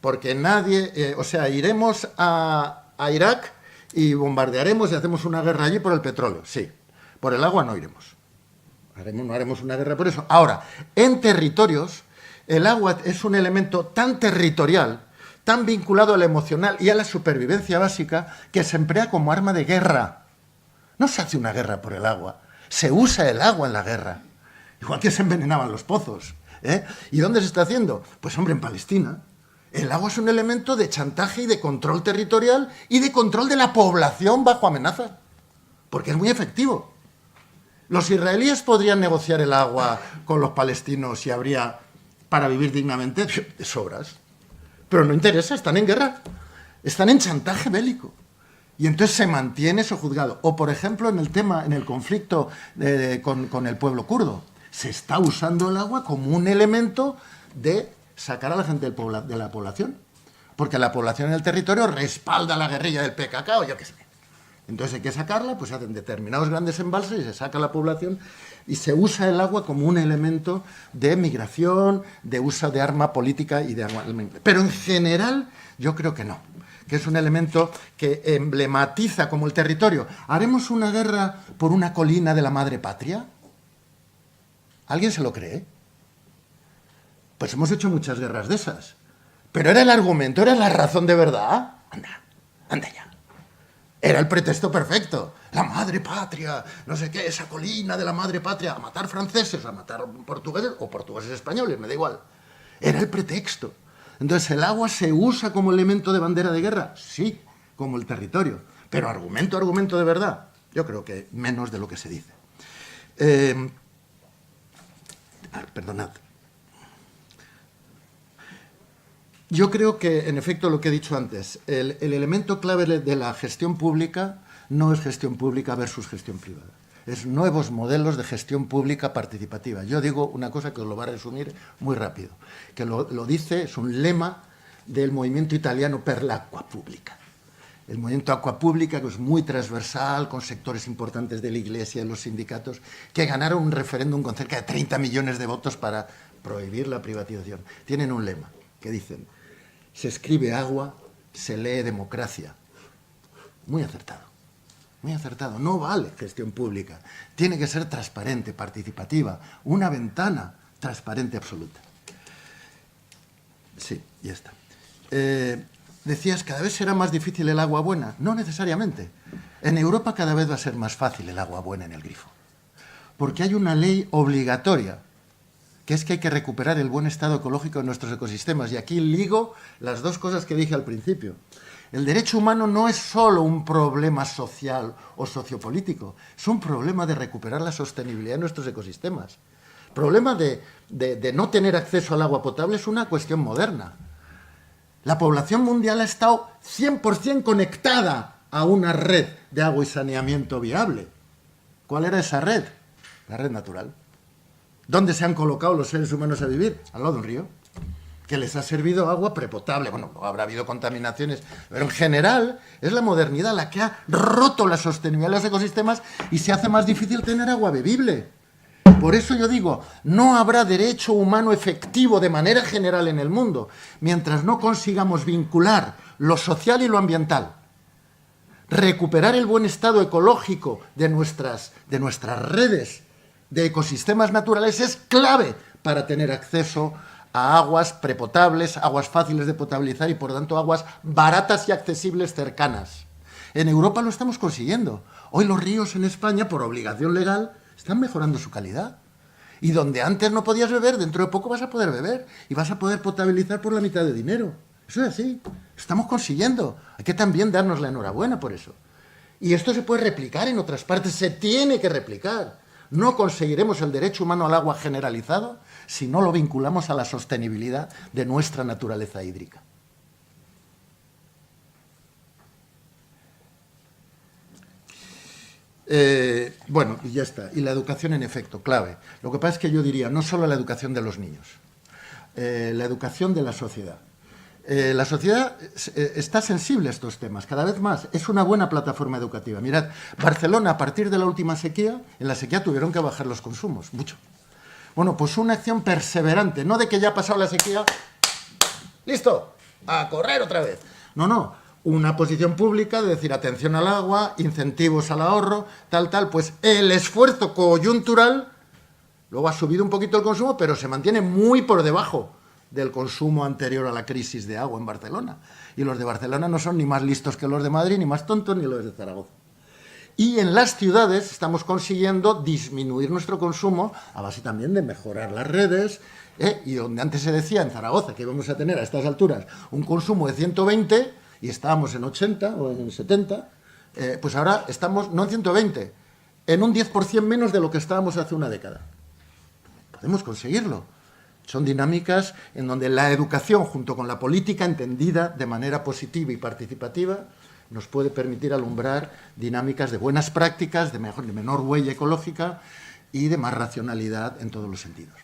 Porque nadie... iremos a Irak y bombardearemos y hacemos una guerra allí por el petróleo. Sí. Por el agua no iremos. No haremos una guerra por eso. Ahora, en territorios, el agua es un elemento tan territorial, tan vinculado a lo emocional y a la supervivencia básica, que se emplea como arma de guerra. No se hace una guerra por el agua, se usa el agua en la guerra. Igual que se envenenaban los pozos. ¿Y dónde se está haciendo? Pues, hombre, en Palestina. El agua es un elemento de chantaje y de control territorial y de control de la población bajo amenaza, porque es muy efectivo. Los israelíes podrían negociar el agua con los palestinos y habría, para vivir dignamente, de sobras. Pero no interesa, están en guerra, están en chantaje bélico. Y entonces se mantiene sojuzgado. O, por ejemplo, en el conflicto con el pueblo kurdo, se está usando el agua como un elemento de sacar a la gente de la población. Porque la población en el territorio respalda a la guerrilla del PKK o yo qué sé. Entonces hay que sacarla, pues hacen determinados grandes embalses y se saca a la población y se usa el agua como un elemento de migración, de uso de arma política y de agua. Pero en general yo creo que no, que es un elemento que emblematiza como el territorio. ¿Haremos una guerra por una colina de la madre patria? ¿Alguien se lo cree? Pues hemos hecho muchas guerras de esas. Pero era el argumento, era la razón de verdad. Anda ya. Era el pretexto perfecto. La madre patria, no sé qué, esa colina de la madre patria, a matar franceses, a matar portugueses o portugueses españoles, me da igual. Era el pretexto. Entonces, ¿el agua se usa como elemento de bandera de guerra? Sí, como el territorio. Pero argumento de verdad, yo creo que menos de lo que se dice. Perdonad. Yo creo que, en efecto, lo que he dicho antes, el elemento clave de la gestión pública no es gestión pública versus gestión privada. Es nuevos modelos de gestión pública participativa. Yo digo una cosa que os lo va a resumir muy rápido, que lo dice, es un lema del movimiento italiano per l'acqua pública. El movimiento Acqua Pública, que es muy transversal, con sectores importantes de la Iglesia y los sindicatos, que ganaron un referéndum con cerca de 30 millones de votos para prohibir la privatización. Tienen un lema que dicen: se escribe agua, se lee democracia. Muy acertado, muy acertado. No vale gestión pública. Tiene que ser transparente, participativa, una ventana transparente absoluta. Sí, ya está. Decías, ¿cada vez será más difícil el agua buena? No necesariamente. En Europa cada vez va a ser más fácil el agua buena en el grifo. Porque hay una ley obligatoria, que es que hay que recuperar el buen estado ecológico de nuestros ecosistemas. Y aquí ligo las dos cosas que dije al principio. El derecho humano no es solo un problema social o sociopolítico, es un problema de recuperar la sostenibilidad de nuestros ecosistemas. El problema de no tener acceso al agua potable es una cuestión moderna. La población mundial ha estado 100% conectada a una red de agua y saneamiento viable. ¿Cuál era esa red? La red natural. ¿Dónde se han colocado los seres humanos a vivir? Al lado de un río, que les ha servido agua prepotable. Bueno, habrá habido contaminaciones, pero en general es la modernidad la que ha roto la sostenibilidad de los ecosistemas y se hace más difícil tener agua bebible. Por eso yo digo, no habrá derecho humano efectivo de manera general en el mundo mientras no consigamos vincular lo social y lo ambiental. Recuperar el buen estado ecológico de nuestras redes de ecosistemas naturales es clave para tener acceso a aguas prepotables, aguas fáciles de potabilizar y, por tanto, aguas baratas y accesibles cercanas. En Europa lo estamos consiguiendo. Hoy los ríos en España, por obligación legal, están mejorando su calidad. Y donde antes no podías beber, dentro de poco vas a poder beber y vas a poder potabilizar por la mitad de dinero. Eso es así. Lo estamos consiguiendo. Hay que también darnos la enhorabuena por eso. Y esto se puede replicar en otras partes, se tiene que replicar. No conseguiremos el derecho humano al agua generalizado si no lo vinculamos a la sostenibilidad de nuestra naturaleza hídrica. Bueno, y ya está. Y la educación, en efecto, clave. Lo que pasa es que yo diría, no solo la educación de los niños, la educación de la sociedad. La sociedad está sensible a estos temas, cada vez más. Es una buena plataforma educativa. Mirad, Barcelona, a partir de la última sequía, en la sequía tuvieron que bajar los consumos, mucho. Bueno, pues una acción perseverante, no de que ya ha pasado la sequía, ¡listo!, a correr otra vez. No, no, una posición pública de decir atención al agua, incentivos al ahorro, tal, pues el esfuerzo coyuntural, luego ha subido un poquito el consumo, pero se mantiene muy por debajo del consumo anterior a la crisis de agua en Barcelona. Y los de Barcelona no son ni más listos que los de Madrid, ni más tontos, ni los de Zaragoza. Y en las ciudades estamos consiguiendo disminuir nuestro consumo a base también de mejorar las redes, y donde antes se decía en Zaragoza que íbamos a tener a estas alturas un consumo de 120 y estábamos en 80 o en 70, pues ahora estamos no en 120, en un 10% menos de lo que estábamos hace una década. Podemos conseguirlo. Son dinámicas en donde la educación, junto con la política entendida de manera positiva y participativa, nos puede permitir alumbrar dinámicas de buenas prácticas, de menor huella ecológica y de más racionalidad en todos los sentidos.